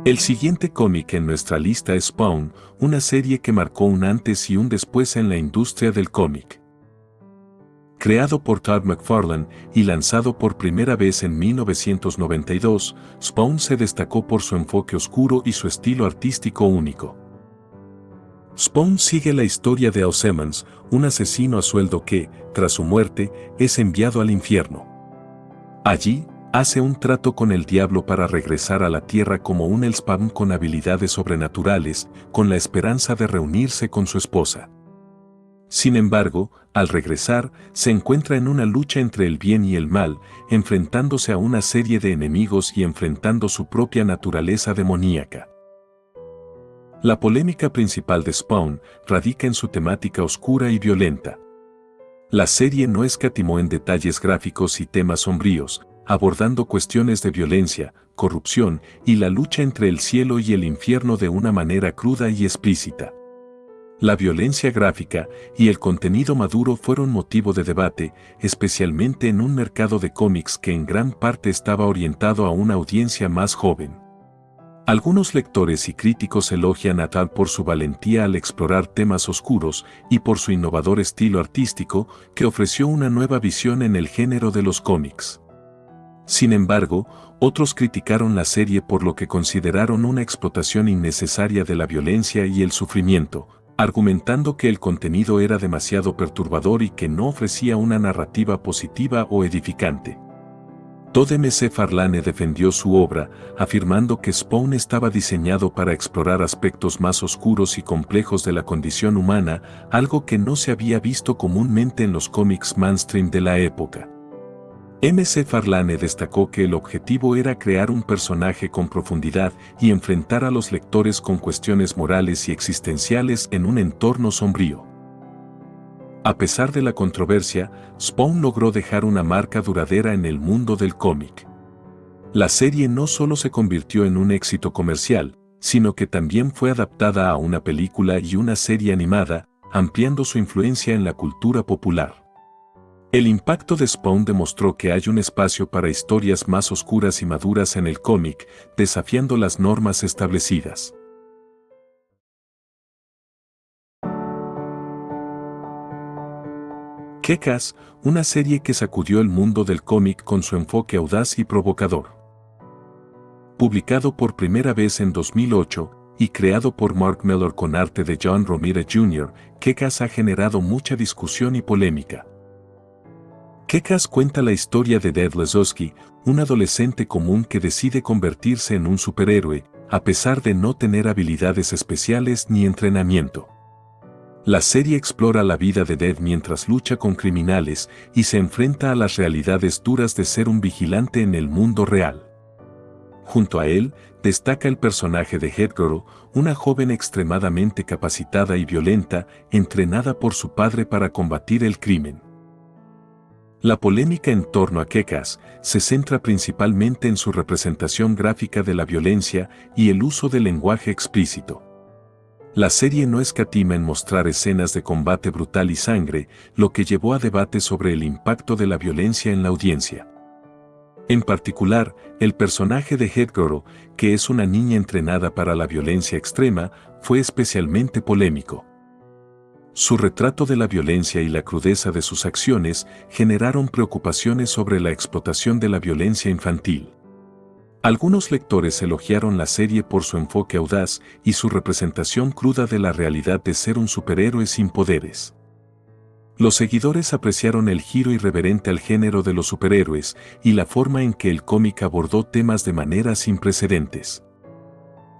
El siguiente cómic en nuestra lista es Spawn, una serie que marcó un antes y un después en la industria del cómic. Creado por Todd McFarlane y lanzado por primera vez en 1992, Spawn se destacó por su enfoque oscuro y su estilo artístico único. Spawn sigue la historia de Ozymandias, un asesino a sueldo que, tras su muerte, es enviado al infierno. Allí, hace un trato con el diablo para regresar a la tierra como un Hellspawn con habilidades sobrenaturales, con la esperanza de reunirse con su esposa. Sin embargo, al regresar, se encuentra en una lucha entre el bien y el mal, enfrentándose a una serie de enemigos y enfrentando su propia naturaleza demoníaca. La polémica principal de Spawn radica en su temática oscura y violenta. La serie no escatimó en detalles gráficos y temas sombríos, abordando cuestiones de violencia, corrupción y la lucha entre el cielo y el infierno de una manera cruda y explícita. La violencia gráfica y el contenido maduro fueron motivo de debate, especialmente en un mercado de cómics que en gran parte estaba orientado a una audiencia más joven. Algunos lectores y críticos elogian a Todd por su valentía al explorar temas oscuros y por su innovador estilo artístico que ofreció una nueva visión en el género de los cómics. Sin embargo, Otros criticaron la serie por lo que consideraron una explotación innecesaria de la violencia y el sufrimiento, argumentando que el contenido era demasiado perturbador y que no ofrecía una narrativa positiva o edificante. Todd McFarlane defendió su obra, afirmando que Spawn estaba diseñado para explorar aspectos más oscuros y complejos de la condición humana, algo que no se había visto comúnmente en los cómics mainstream de la época. McFarlane destacó que el objetivo era crear un personaje con profundidad y enfrentar a los lectores con cuestiones morales y existenciales en un entorno sombrío. A pesar de la controversia, Spawn logró dejar una marca duradera en el mundo del cómic. La serie no solo se convirtió en un éxito comercial, sino que también fue adaptada a una película y una serie animada, ampliando su influencia en la cultura popular. El impacto de Spawn demostró que hay un espacio para historias más oscuras y maduras en el cómic, desafiando las normas establecidas. Kick-Ass, una serie que sacudió el mundo del cómic con su enfoque audaz y provocador. Publicado por primera vez en 2008 y creado por Mark Millar con arte de John Romita Jr., Kick-Ass ha generado mucha discusión y polémica. Kick-Ass cuenta la historia de Ted Lesowski, un adolescente común que decide convertirse en un superhéroe, a pesar de no tener habilidades especiales ni entrenamiento. La serie explora la vida de Ted mientras lucha con criminales y se enfrenta a las realidades duras de ser un vigilante en el mundo real. Junto a él, destaca el personaje de Headgirl, una joven extremadamente capacitada y violenta, entrenada por su padre para combatir el crimen. La polémica en torno a Kick-Ass se centra principalmente en su representación gráfica de la violencia y el uso del lenguaje explícito. La serie no escatima en mostrar escenas de combate brutal y sangre, lo que llevó a debate sobre el impacto de la violencia en la audiencia. En particular, el personaje de Headgirl, que es una niña entrenada para la violencia extrema, fue especialmente polémico. Su retrato de la violencia y la crudeza de sus acciones generaron preocupaciones sobre la explotación de la violencia infantil. Algunos lectores elogiaron la serie por su enfoque audaz y su representación cruda de la realidad de ser un superhéroe sin poderes. Los seguidores apreciaron el giro irreverente al género de los superhéroes y la forma en que el cómic abordó temas de manera sin precedentes.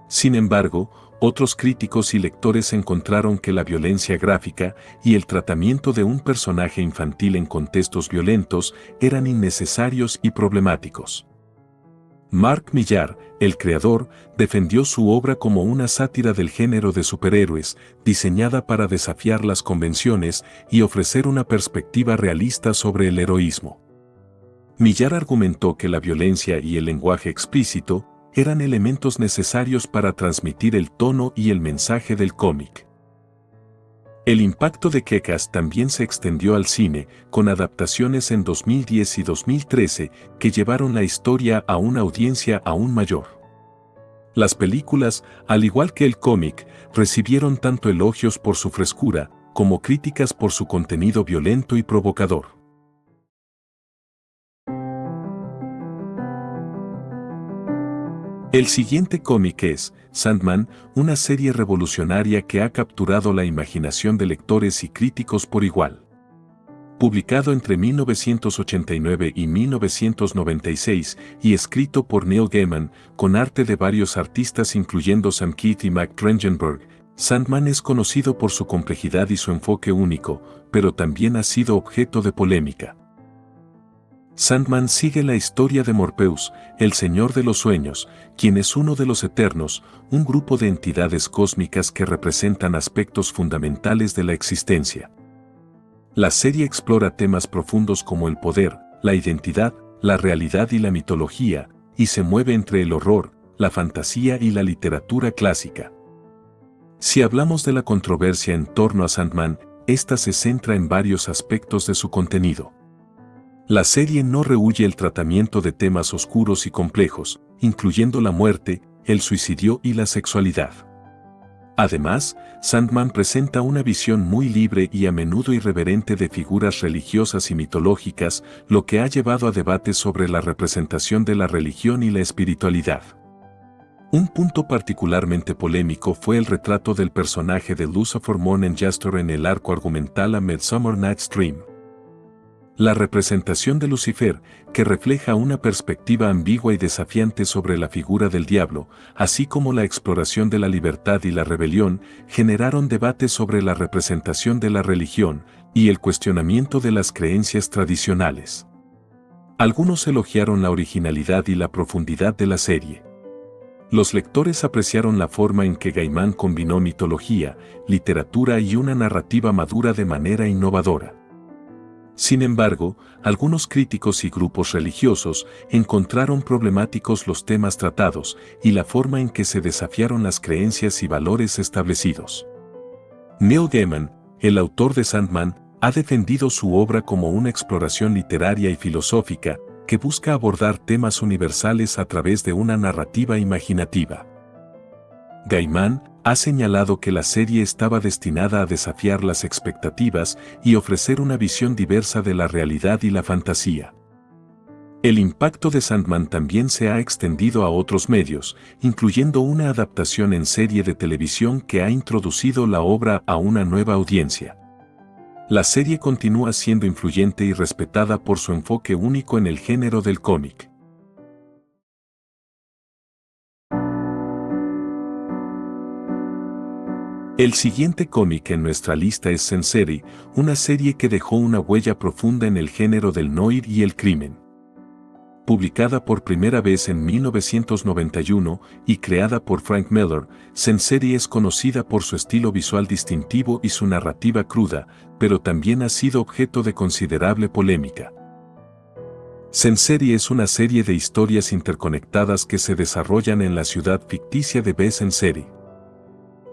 Sin embargo, otros críticos y lectores encontraron que la violencia gráfica y el tratamiento de un personaje infantil en contextos violentos eran innecesarios y problemáticos. Mark Millar, el creador, defendió su obra como una sátira del género de superhéroes, diseñada para desafiar las convenciones y ofrecer una perspectiva realista sobre el heroísmo. Millar argumentó que la violencia y el lenguaje explícito eran elementos necesarios para transmitir el tono y el mensaje del cómic. El impacto de Kick-Ass también se extendió al cine, con adaptaciones en 2010 y 2013 que llevaron la historia a una audiencia aún mayor. Las películas, al igual que el cómic, recibieron tanto elogios por su frescura, como críticas por su contenido violento y provocador. El siguiente cómic es Sandman, una serie revolucionaria que ha capturado la imaginación de lectores y críticos por igual. Publicado entre 1989 y 1996 y escrito por Neil Gaiman, con arte de varios artistas incluyendo Sam Kieth y Mac Trachtenberg, Sandman es conocido por su complejidad y su enfoque único, pero también ha sido objeto de polémica. Sandman sigue la historia de Morpheus, el Señor de los Sueños, quien es uno de los Eternos, un grupo de entidades cósmicas que representan aspectos fundamentales de la existencia. La serie explora temas profundos como el poder, la identidad, la realidad y la mitología, y se mueve entre el horror, la fantasía y la literatura clásica. Si hablamos de la controversia en torno a Sandman, esta se centra en varios aspectos de su contenido. La serie no rehúye el tratamiento de temas oscuros y complejos, incluyendo la muerte, el suicidio y la sexualidad. Además, Sandman presenta una visión muy libre y a menudo irreverente de figuras religiosas y mitológicas, lo que ha llevado a debates sobre la representación de la religión y la espiritualidad. Un punto particularmente polémico fue el retrato del personaje de Lucifer Morning Jastor en el arco argumental A Midsummer Night's Dream. La representación de Lucifer, que refleja una perspectiva ambigua y desafiante sobre la figura del diablo, así como la exploración de la libertad y la rebelión, generaron debates sobre la representación de la religión y el cuestionamiento de las creencias tradicionales. Algunos elogiaron la originalidad y la profundidad de la serie. Los lectores apreciaron la forma en que Gaiman combinó mitología, literatura y una narrativa madura de manera innovadora. Sin embargo, algunos críticos y grupos religiosos encontraron problemáticos los temas tratados y la forma en que se desafiaron las creencias y valores establecidos. Neil Gaiman, el autor de Sandman, ha defendido su obra como una exploración literaria y filosófica que busca abordar temas universales a través de una narrativa imaginativa. Gaiman ha señalado que la serie estaba destinada a desafiar las expectativas y ofrecer una visión diversa de la realidad y la fantasía. El impacto de Sandman también se ha extendido a otros medios, incluyendo una adaptación en serie de televisión que ha introducido la obra a una nueva audiencia. La serie continúa siendo influyente y respetada por su enfoque único en el género del cómic. El siguiente cómic en nuestra lista es Sensery, una serie que dejó una huella profunda en el género del noir y el crimen. Publicada por primera vez en 1991 y creada por Frank Miller, Sensery es conocida por su estilo visual distintivo y su narrativa cruda, pero también ha sido objeto de considerable polémica. Sensery es una serie de historias interconectadas que se desarrollan en la ciudad ficticia de Sensery.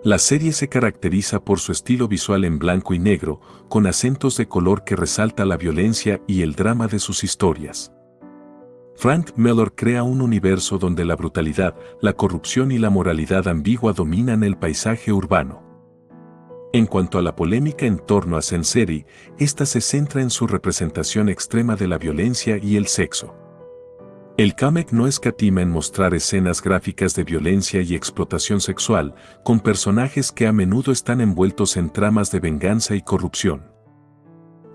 La serie se caracteriza por su estilo visual en blanco y negro, con acentos de color que resalta la violencia y el drama de sus historias. Frank Miller crea un universo donde la brutalidad, la corrupción y la moralidad ambigua dominan el paisaje urbano. En cuanto a la polémica en torno a Sensery, esta se centra en su representación extrema de la violencia y el sexo. El cómic no escatima en mostrar escenas gráficas de violencia y explotación sexual, con personajes que a menudo están envueltos en tramas de venganza y corrupción.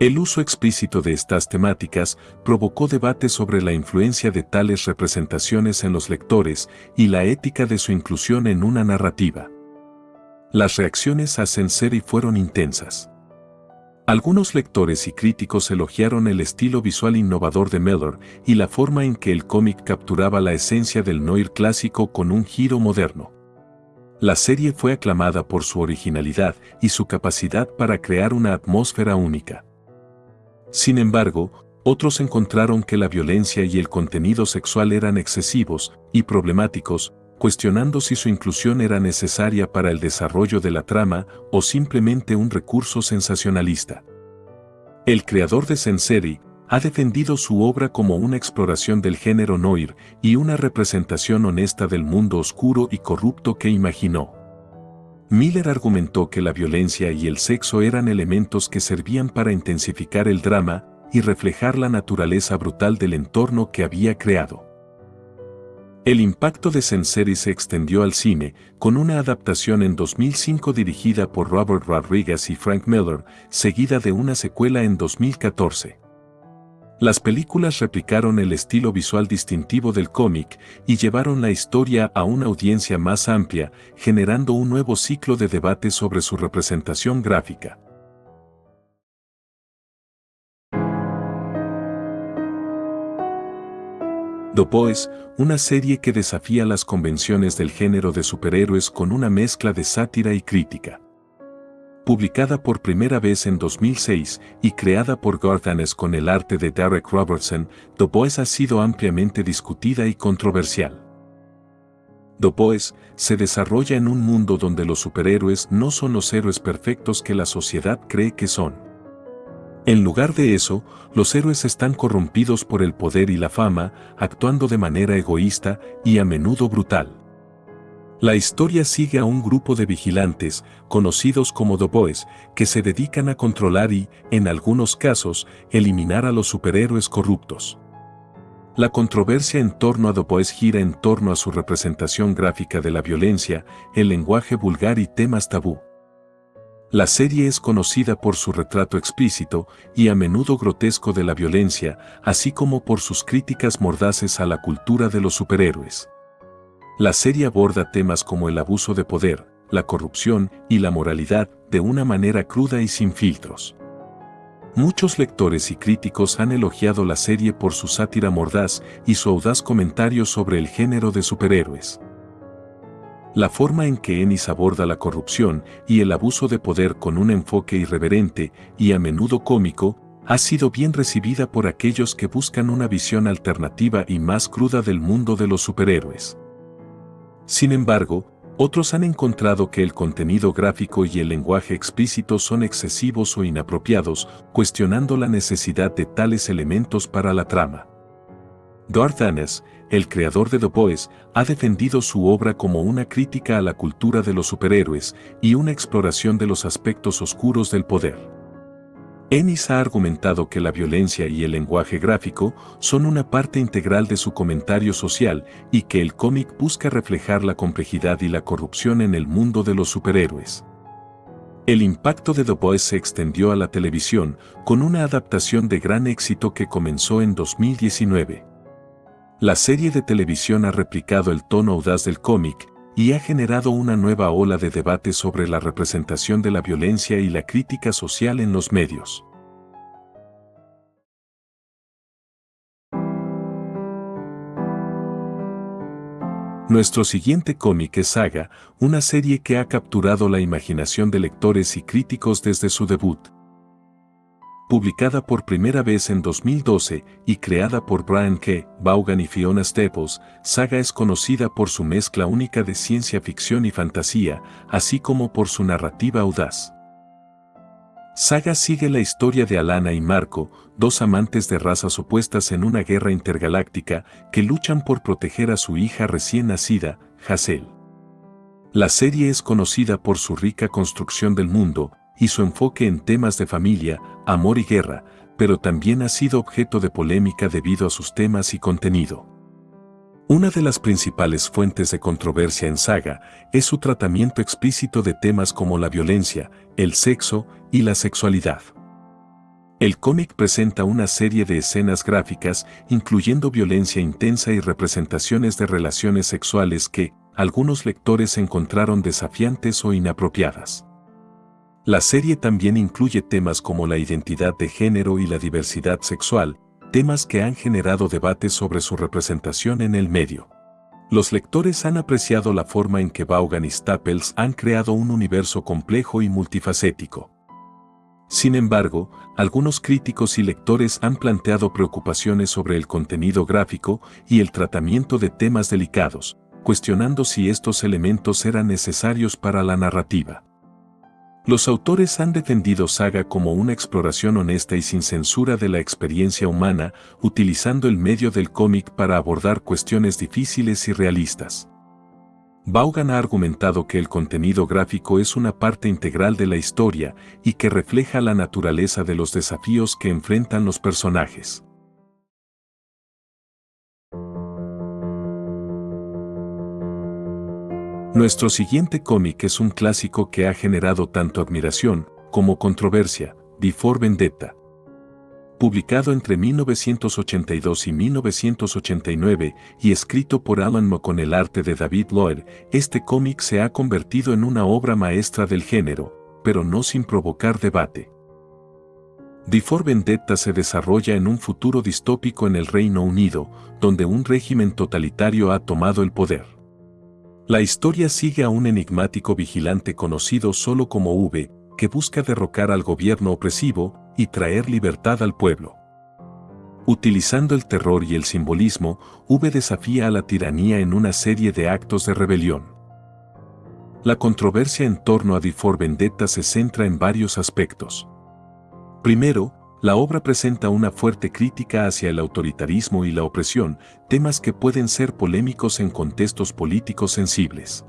El uso explícito de estas temáticas provocó debate sobre la influencia de tales representaciones en los lectores y la ética de su inclusión en una narrativa. Las reacciones a Sensery fueron intensas. Algunos lectores y críticos elogiaron el estilo visual innovador de Miller y la forma en que el cómic capturaba la esencia del noir clásico con un giro moderno. La serie fue aclamada por su originalidad y su capacidad para crear una atmósfera única. Sin embargo, otros encontraron que la violencia y el contenido sexual eran excesivos y problemáticos, cuestionando si su inclusión era necesaria para el desarrollo de la trama o simplemente un recurso sensacionalista. El creador de Sensery ha defendido su obra como una exploración del género noir y una representación honesta del mundo oscuro y corrupto que imaginó. Miller argumentó que la violencia y el sexo eran elementos que servían para intensificar el drama y reflejar la naturaleza brutal del entorno que había creado. El impacto de Sensery se extendió al cine, con una adaptación en 2005 dirigida por Robert Rodriguez y Frank Miller, seguida de una secuela en 2014. Las películas replicaron el estilo visual distintivo del cómic y llevaron la historia a una audiencia más amplia, generando un nuevo ciclo de debate sobre su representación gráfica. The Boys, una serie que desafía las convenciones del género de superhéroes con una mezcla de sátira y crítica. Publicada por primera vez en 2006 y creada por Garth Ennis con el arte de Derek Robertson, The Boys ha sido ampliamente discutida y controversial. The Boys se desarrolla en un mundo donde los superhéroes no son los héroes perfectos que la sociedad cree que son. En lugar de eso, los héroes están corrompidos por el poder y la fama, actuando de manera egoísta y a menudo brutal. La historia sigue a un grupo de vigilantes, conocidos como The Boys, que se dedican a controlar y, en algunos casos, eliminar a los superhéroes corruptos. La controversia en torno a The Boys gira en torno a su representación gráfica de la violencia, el lenguaje vulgar y temas tabú. La serie es conocida por su retrato explícito y a menudo grotesco de la violencia, así como por sus críticas mordaces a la cultura de los superhéroes. La serie aborda temas como el abuso de poder, la corrupción y la moralidad de una manera cruda y sin filtros. Muchos lectores y críticos han elogiado la serie por su sátira mordaz y su audaz comentario sobre el género de superhéroes. La forma en que Ennis aborda la corrupción y el abuso de poder con un enfoque irreverente y a menudo cómico ha sido bien recibida por aquellos que buscan una visión alternativa y más cruda del mundo de los superhéroes. Sin embargo, otros han encontrado que el contenido gráfico y el lenguaje explícito son excesivos o inapropiados, cuestionando la necesidad de tales elementos para la trama. Garth Ennis, el creador de The Boys, ha defendido su obra como una crítica a la cultura de los superhéroes y una exploración de los aspectos oscuros del poder. Ennis ha argumentado que la violencia y el lenguaje gráfico son una parte integral de su comentario social y que el cómic busca reflejar la complejidad y la corrupción en el mundo de los superhéroes. El impacto de The Boys se extendió a la televisión con una adaptación de gran éxito que comenzó en 2019. La serie de televisión ha replicado el tono audaz del cómic y ha generado una nueva ola de debate sobre la representación de la violencia y la crítica social en los medios. Nuestro siguiente cómic es Saga, una serie que ha capturado la imaginación de lectores y críticos desde su debut. Publicada por primera vez en 2012 y creada por Brian K. Vaughan y Fiona Staples, Saga es conocida por su mezcla única de ciencia ficción y fantasía, así como por su narrativa audaz. Saga sigue la historia de Alana y Marco, dos amantes de razas opuestas en una guerra intergaláctica que luchan por proteger a su hija recién nacida, Hazel. La serie es conocida por su rica construcción del mundo y su enfoque en temas de familia, amor y guerra, pero también ha sido objeto de polémica debido a sus temas y contenido. Una de las principales fuentes de controversia en Saga es su tratamiento explícito de temas como la violencia, el sexo y la sexualidad. El cómic presenta una serie de escenas gráficas, incluyendo violencia intensa y representaciones de relaciones sexuales que algunos lectores encontraron desafiantes o inapropiadas. La serie también incluye temas como la identidad de género y la diversidad sexual, temas que han generado debates sobre su representación en el medio. Los lectores han apreciado la forma en que Vaughan y Staples han creado un universo complejo y multifacético. Sin embargo, algunos críticos y lectores han planteado preocupaciones sobre el contenido gráfico y el tratamiento de temas delicados, cuestionando si estos elementos eran necesarios para la narrativa. Los autores han defendido Saga como una exploración honesta y sin censura de la experiencia humana, utilizando el medio del cómic para abordar cuestiones difíciles y realistas. Vaughan ha argumentado que el contenido gráfico es una parte integral de la historia y que refleja la naturaleza de los desafíos que enfrentan los personajes. Nuestro siguiente cómic es un clásico que ha generado tanto admiración como controversia, V Vendetta. Publicado entre 1982 y 1989 y escrito por Alan Moore con el arte de David Loehr, este cómic se ha convertido en una obra maestra del género, pero no sin provocar debate. V Vendetta se desarrolla en un futuro distópico en el Reino Unido, donde un régimen totalitario ha tomado el poder. La historia sigue a un enigmático vigilante conocido solo como V, que busca derrocar al gobierno opresivo y traer libertad al pueblo. Utilizando el terror y el simbolismo, V desafía a la tiranía en una serie de actos de rebelión. La controversia en torno a V Vendetta se centra en varios aspectos. Primero, la obra presenta una fuerte crítica hacia el autoritarismo y la opresión, temas que pueden ser polémicos en contextos políticos sensibles.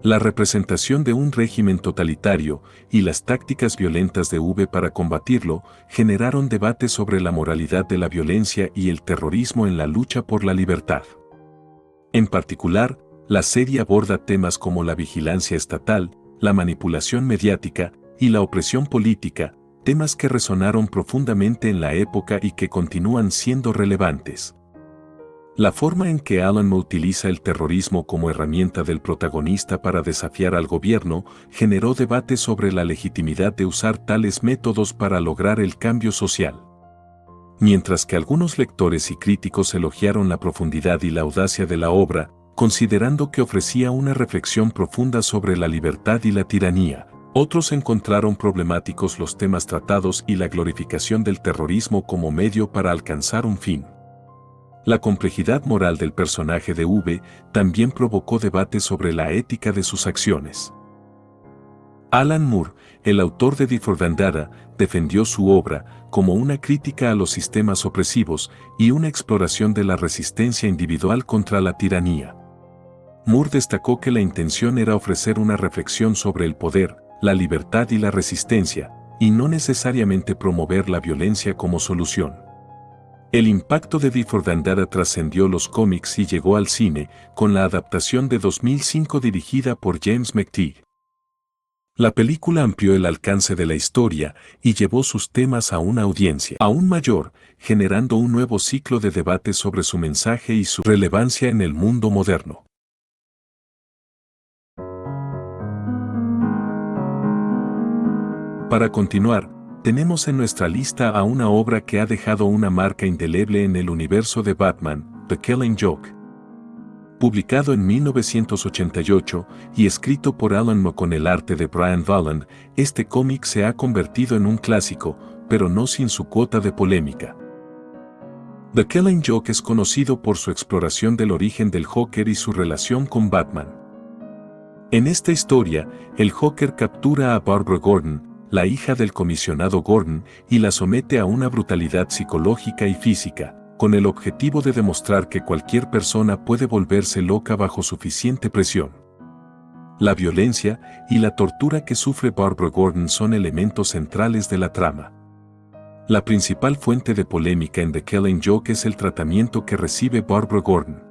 La representación de un régimen totalitario y las tácticas violentas de V para combatirlo generaron debates sobre la moralidad de la violencia y el terrorismo en la lucha por la libertad. En particular, la serie aborda temas como la vigilancia estatal, la manipulación mediática y la opresión política, temas que resonaron profundamente en la época y que continúan siendo relevantes. La forma en que Alan Moore utiliza el terrorismo como herramienta del protagonista para desafiar al gobierno generó debate sobre la legitimidad de usar tales métodos para lograr el cambio social. Mientras que algunos lectores y críticos elogiaron la profundidad y la audacia de la obra, considerando que ofrecía una reflexión profunda sobre la libertad y la tiranía, otros encontraron problemáticos los temas tratados y la glorificación del terrorismo como medio para alcanzar un fin. La complejidad moral del personaje de V también provocó debate sobre la ética de sus acciones. Alan Moore, el autor de V for Vendetta, defendió su obra como una crítica a los sistemas opresivos y una exploración de la resistencia individual contra la tiranía. Moore destacó que la intención era ofrecer una reflexión sobre el poder, la libertad y la resistencia, y no necesariamente promover la violencia como solución. El impacto de V for Vendetta trascendió los cómics y llegó al cine con la adaptación de 2005 dirigida por James McTeague. La película amplió el alcance de la historia y llevó sus temas a una audiencia aún mayor, generando un nuevo ciclo de debate sobre su mensaje y su relevancia en el mundo moderno. Para continuar, tenemos en nuestra lista a una obra que ha dejado una marca indeleble en el universo de Batman, The Killing Joke. Publicado en 1988 y escrito por Alan Moore con el arte de Brian Vaughan, este cómic se ha convertido en un clásico, pero no sin su cuota de polémica. The Killing Joke es conocido por su exploración del origen del Joker y su relación con Batman. En esta historia, el Joker captura a Barbara Gordon, la hija del comisionado Gordon, y la somete a una brutalidad psicológica y física, con el objetivo de demostrar que cualquier persona puede volverse loca bajo suficiente presión. La violencia y la tortura que sufre Barbara Gordon son elementos centrales de la trama. La principal fuente de polémica en The Killing Joke es el tratamiento que recibe Barbara Gordon.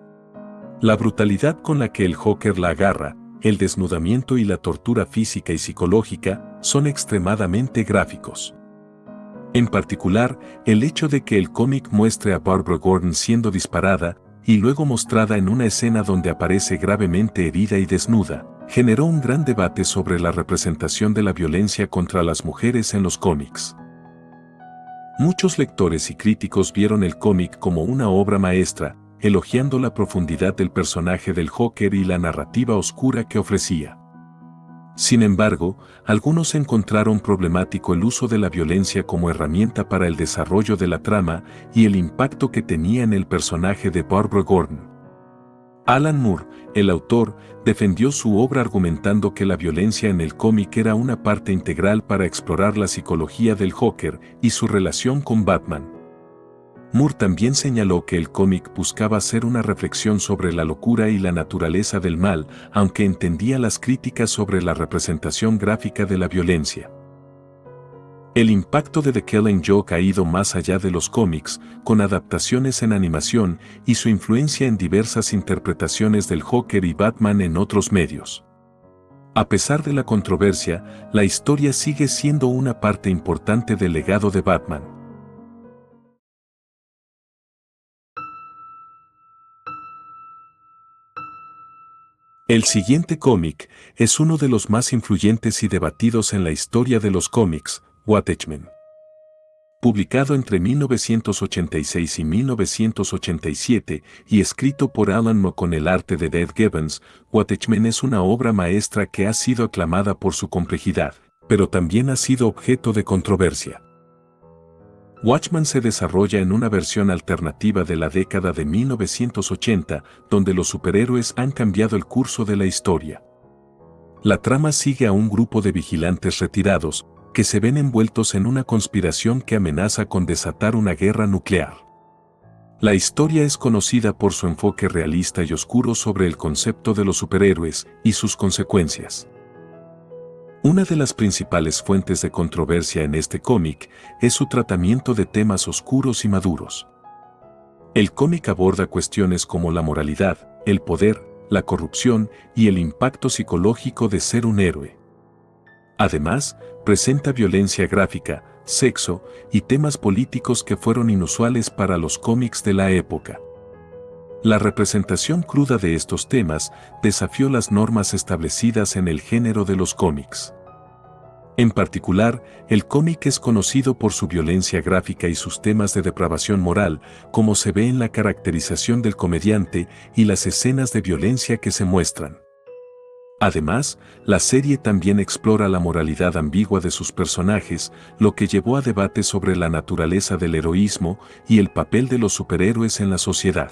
La brutalidad con la que el Joker la agarra, el desnudamiento y la tortura física y psicológica son extremadamente gráficos. En particular, el hecho de que el cómic muestre a Barbara Gordon siendo disparada y luego mostrada en una escena donde aparece gravemente herida y desnuda, generó un gran debate sobre la representación de la violencia contra las mujeres en los cómics. Muchos lectores y críticos vieron el cómic como una obra maestra, elogiando la profundidad del personaje del Joker y la narrativa oscura que ofrecía. Sin embargo, algunos encontraron problemático el uso de la violencia como herramienta para el desarrollo de la trama y el impacto que tenía en el personaje de Barbara Gordon. Alan Moore, el autor, defendió su obra argumentando que la violencia en el cómic era una parte integral para explorar la psicología del Joker y su relación con Batman. Moore también señaló que el cómic buscaba hacer una reflexión sobre la locura y la naturaleza del mal, aunque entendía las críticas sobre la representación gráfica de la violencia. El impacto de The Killing Joke ha ido más allá de los cómics, con adaptaciones en animación y su influencia en diversas interpretaciones del Joker y Batman en otros medios. A pesar de la controversia, la historia sigue siendo una parte importante del legado de Batman. El siguiente cómic es uno de los más influyentes y debatidos en la historia de los cómics, Watchmen. Publicado entre 1986 y 1987 y escrito por Alan Moore con el arte de Dave Gibbons, Watchmen es una obra maestra que ha sido aclamada por su complejidad, pero también ha sido objeto de controversia. Watchmen se desarrolla en una versión alternativa de la década de 1980, donde los superhéroes han cambiado el curso de la historia. La trama sigue a un grupo de vigilantes retirados, que se ven envueltos en una conspiración que amenaza con desatar una guerra nuclear. La historia es conocida por su enfoque realista y oscuro sobre el concepto de los superhéroes y sus consecuencias. Una de las principales fuentes de controversia en este cómic es su tratamiento de temas oscuros y maduros. El cómic aborda cuestiones como la moralidad, el poder, la corrupción y el impacto psicológico de ser un héroe. Además, presenta violencia gráfica, sexo y temas políticos que fueron inusuales para los cómics de la época. La representación cruda de estos temas desafió las normas establecidas en el género de los cómics. En particular, el cómic es conocido por su violencia gráfica y sus temas de depravación moral, como se ve en la caracterización del comediante y las escenas de violencia que se muestran. Además, la serie también explora la moralidad ambigua de sus personajes, lo que llevó a debates sobre la naturaleza del heroísmo y el papel de los superhéroes en la sociedad.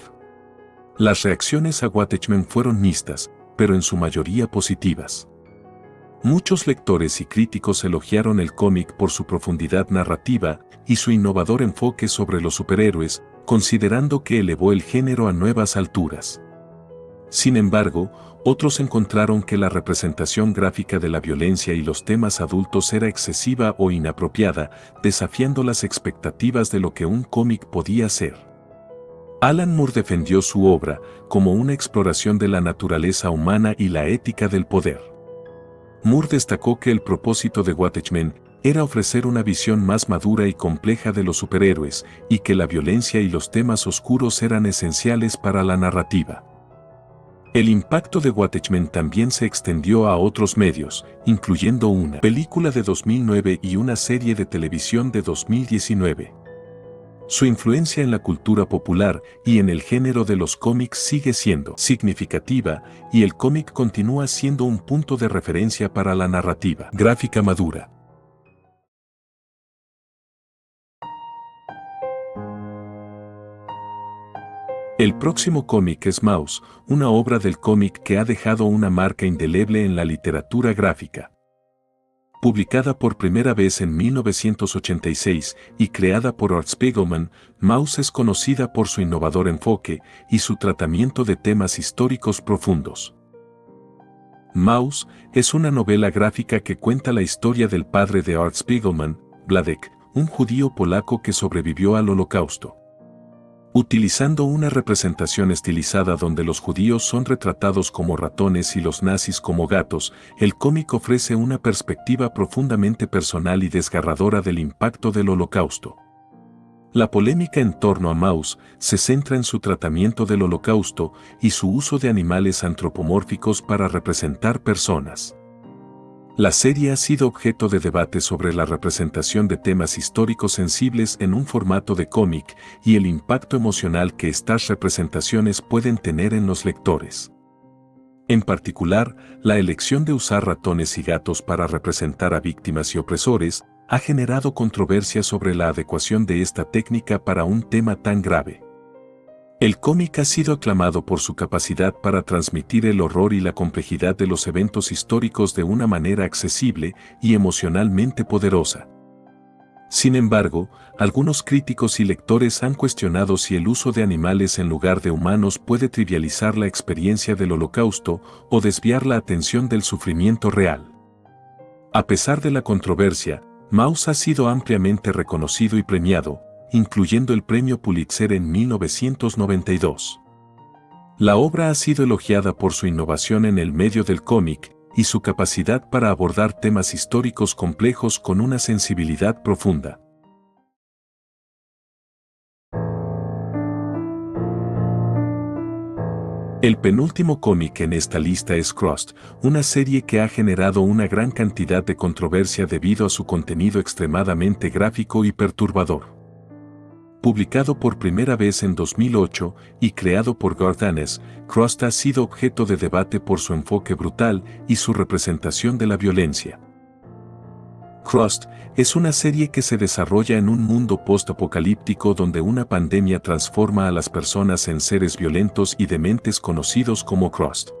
Las reacciones a Watchmen fueron mixtas, pero en su mayoría positivas. Muchos lectores y críticos elogiaron el cómic por su profundidad narrativa y su innovador enfoque sobre los superhéroes, considerando que elevó el género a nuevas alturas. Sin embargo, otros encontraron que la representación gráfica de la violencia y los temas adultos era excesiva o inapropiada, desafiando las expectativas de lo que un cómic podía ser. Alan Moore defendió su obra como una exploración de la naturaleza humana y la ética del poder. Moore destacó que el propósito de Watchmen era ofrecer una visión más madura y compleja de los superhéroes, y que la violencia y los temas oscuros eran esenciales para la narrativa. El impacto de Watchmen también se extendió a otros medios, incluyendo una película de 2009 y una serie de televisión de 2019. Su influencia en la cultura popular y en el género de los cómics sigue siendo significativa, y el cómic continúa siendo un punto de referencia para la narrativa gráfica madura. El próximo cómic es Maus, una obra del cómic que ha dejado una marca indeleble en la literatura gráfica. Publicada por primera vez en 1986 y creada por Art Spiegelman, Maus es conocida por su innovador enfoque y su tratamiento de temas históricos profundos. Maus es una novela gráfica que cuenta la historia del padre de Art Spiegelman, Wladek, un judío polaco que sobrevivió al Holocausto. Utilizando una representación estilizada donde los judíos son retratados como ratones y los nazis como gatos, el cómic ofrece una perspectiva profundamente personal y desgarradora del impacto del Holocausto. La polémica en torno a Maus se centra en su tratamiento del Holocausto y su uso de animales antropomórficos para representar personas. La serie ha sido objeto de debate sobre la representación de temas históricos sensibles en un formato de cómic y el impacto emocional que estas representaciones pueden tener en los lectores. En particular, la elección de usar ratones y gatos para representar a víctimas y opresores ha generado controversia sobre la adecuación de esta técnica para un tema tan grave. El cómic ha sido aclamado por su capacidad para transmitir el horror y la complejidad de los eventos históricos de una manera accesible y emocionalmente poderosa. Sin embargo, algunos críticos y lectores han cuestionado si el uso de animales en lugar de humanos puede trivializar la experiencia del Holocausto o desviar la atención del sufrimiento real. A pesar de la controversia, Maus ha sido ampliamente reconocido y premiado, incluyendo el premio Pulitzer en 1992. La obra ha sido elogiada por su innovación en el medio del cómic y su capacidad para abordar temas históricos complejos con una sensibilidad profunda. El penúltimo cómic en esta lista es Crossed, una serie que ha generado una gran cantidad de controversia debido a su contenido extremadamente gráfico y perturbador. Publicado por primera vez en 2008 y creado por Garth Ennis, Crossed ha sido objeto de debate por su enfoque brutal y su representación de la violencia. Crossed es una serie que se desarrolla en un mundo post-apocalíptico donde una pandemia transforma a las personas en seres violentos y dementes conocidos como Crossed.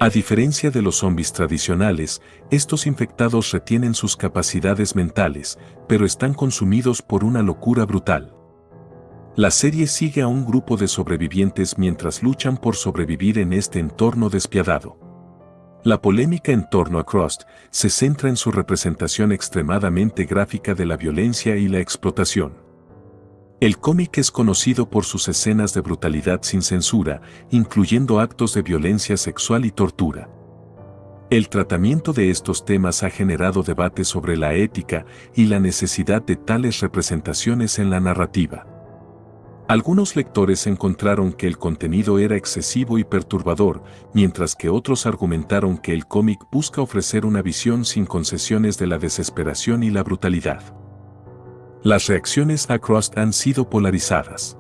A diferencia de los zombies tradicionales, estos infectados retienen sus capacidades mentales, pero están consumidos por una locura brutal. La serie sigue a un grupo de sobrevivientes mientras luchan por sobrevivir en este entorno despiadado. La polémica en torno a Crust se centra en su representación extremadamente gráfica de la violencia y la explotación. El cómic es conocido por sus escenas de brutalidad sin censura, incluyendo actos de violencia sexual y tortura. El tratamiento de estos temas ha generado debate sobre la ética y la necesidad de tales representaciones en la narrativa. Algunos lectores encontraron que el contenido era excesivo y perturbador, mientras que otros argumentaron que el cómic busca ofrecer una visión sin concesiones de la desesperación y la brutalidad. Las reacciones a Crust han sido polarizadas.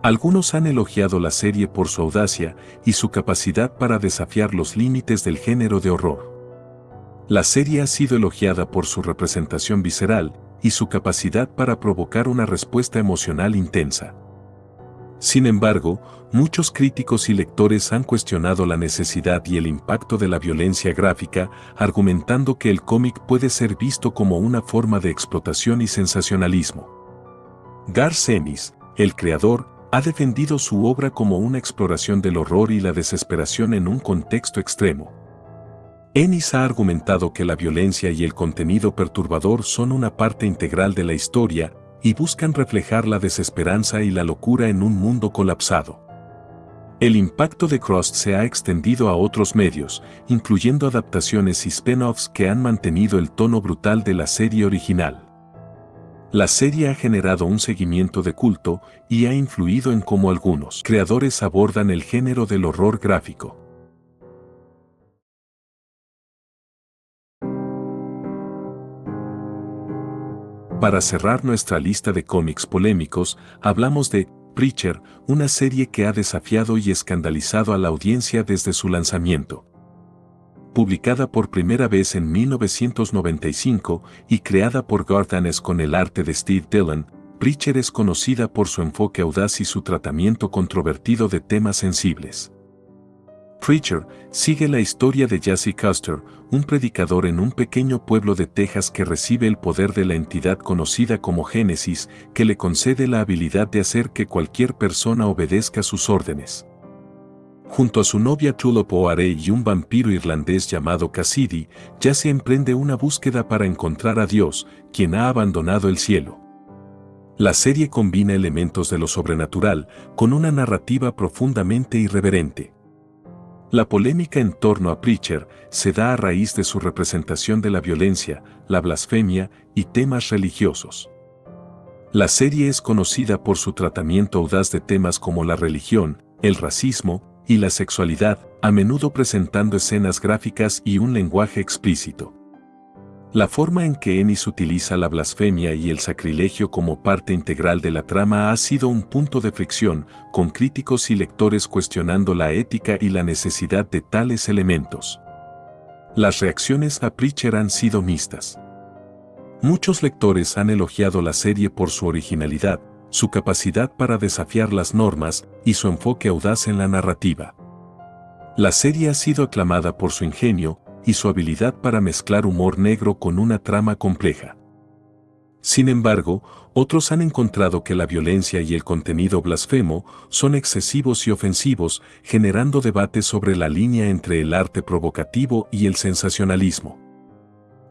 Algunos han elogiado la serie por su audacia y su capacidad para desafiar los límites del género de horror. La serie ha sido elogiada por su representación visceral y su capacidad para provocar una respuesta emocional intensa. Sin embargo, muchos críticos y lectores han cuestionado la necesidad y el impacto de la violencia gráfica, argumentando que el cómic puede ser visto como una forma de explotación y sensacionalismo. Garth Ennis, el creador, ha defendido su obra como una exploración del horror y la desesperación en un contexto extremo. Ennis ha argumentado que la violencia y el contenido perturbador son una parte integral de la historia y buscan reflejar la desesperanza y la locura en un mundo colapsado. El impacto de Crust se ha extendido a otros medios, incluyendo adaptaciones y spin-offs que han mantenido el tono brutal de la serie original. La serie ha generado un seguimiento de culto y ha influido en cómo algunos creadores abordan el género del horror gráfico. Para cerrar nuestra lista de cómics polémicos, hablamos de Preacher, una serie que ha desafiado y escandalizado a la audiencia desde su lanzamiento. Publicada por primera vez en 1995 y creada por Garth Ennis con el arte de Steve Dillon, Preacher es conocida por su enfoque audaz y su tratamiento controvertido de temas sensibles. Preacher sigue la historia de Jesse Custer, un predicador en un pequeño pueblo de Texas que recibe el poder de la entidad conocida como Génesis, que le concede la habilidad de hacer que cualquier persona obedezca sus órdenes. Junto a su novia Tulip O'Hare y un vampiro irlandés llamado Cassidy, Jesse emprende una búsqueda para encontrar a Dios, quien ha abandonado el cielo. La serie combina elementos de lo sobrenatural con una narrativa profundamente irreverente. La polémica en torno a Preacher se da a raíz de su representación de la violencia, la blasfemia y temas religiosos. La serie es conocida por su tratamiento audaz de temas como la religión, el racismo y la sexualidad, a menudo presentando escenas gráficas y un lenguaje explícito. La forma en que Ennis utiliza la blasfemia y el sacrilegio como parte integral de la trama ha sido un punto de fricción, con críticos y lectores cuestionando la ética y la necesidad de tales elementos. Las reacciones a Preacher han sido mixtas. Muchos lectores han elogiado la serie por su originalidad, su capacidad para desafiar las normas y su enfoque audaz en la narrativa. La serie ha sido aclamada por su ingenio y su habilidad para mezclar humor negro con una trama compleja. Sin embargo, otros han encontrado que la violencia y el contenido blasfemo son excesivos y ofensivos, generando debates sobre la línea entre el arte provocativo y el sensacionalismo.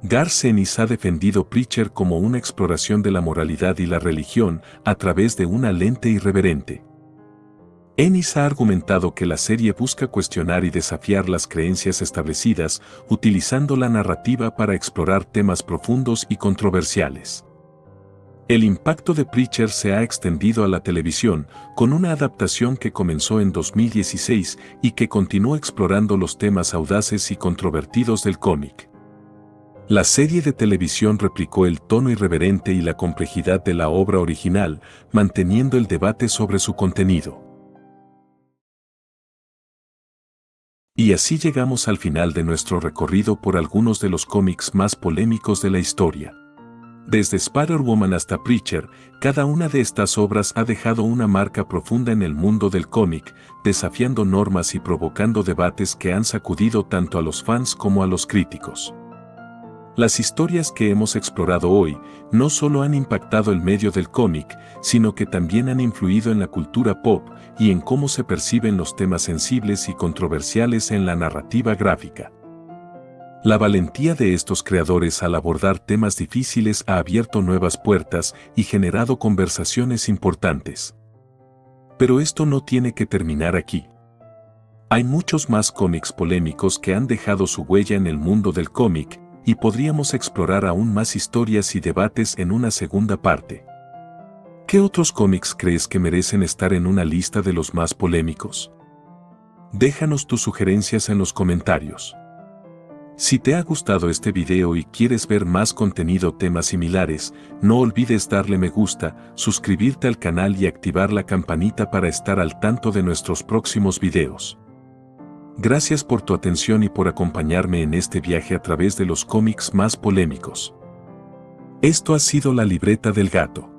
Garth Ennis ha defendido Preacher como una exploración de la moralidad y la religión a través de una lente irreverente. Ennis ha argumentado que la serie busca cuestionar y desafiar las creencias establecidas, utilizando la narrativa para explorar temas profundos y controversiales. El impacto de Preacher se ha extendido a la televisión, con una adaptación que comenzó en 2016 y que continúa explorando los temas audaces y controvertidos del cómic. La serie de televisión replicó el tono irreverente y la complejidad de la obra original, manteniendo el debate sobre su contenido. Y así llegamos al final de nuestro recorrido por algunos de los cómics más polémicos de la historia. Desde Spider-Woman hasta Preacher, cada una de estas obras ha dejado una marca profunda en el mundo del cómic, desafiando normas y provocando debates que han sacudido tanto a los fans como a los críticos. Las historias que hemos explorado hoy no solo han impactado el medio del cómic, sino que también han influido en la cultura pop y en cómo se perciben los temas sensibles y controversiales en la narrativa gráfica. La valentía de estos creadores al abordar temas difíciles ha abierto nuevas puertas y generado conversaciones importantes. Pero esto no tiene que terminar aquí. Hay muchos más cómics polémicos que han dejado su huella en el mundo del cómic, y podríamos explorar aún más historias y debates en una segunda parte. ¿Qué otros cómics crees que merecen estar en una lista de los más polémicos? Déjanos tus sugerencias en los comentarios. Si te ha gustado este video y quieres ver más contenido o temas similares, no olvides darle me gusta, suscribirte al canal y activar la campanita para estar al tanto de nuestros próximos videos. Gracias por tu atención y por acompañarme en este viaje a través de los cómics más polémicos. Esto ha sido La Libreta del Gato.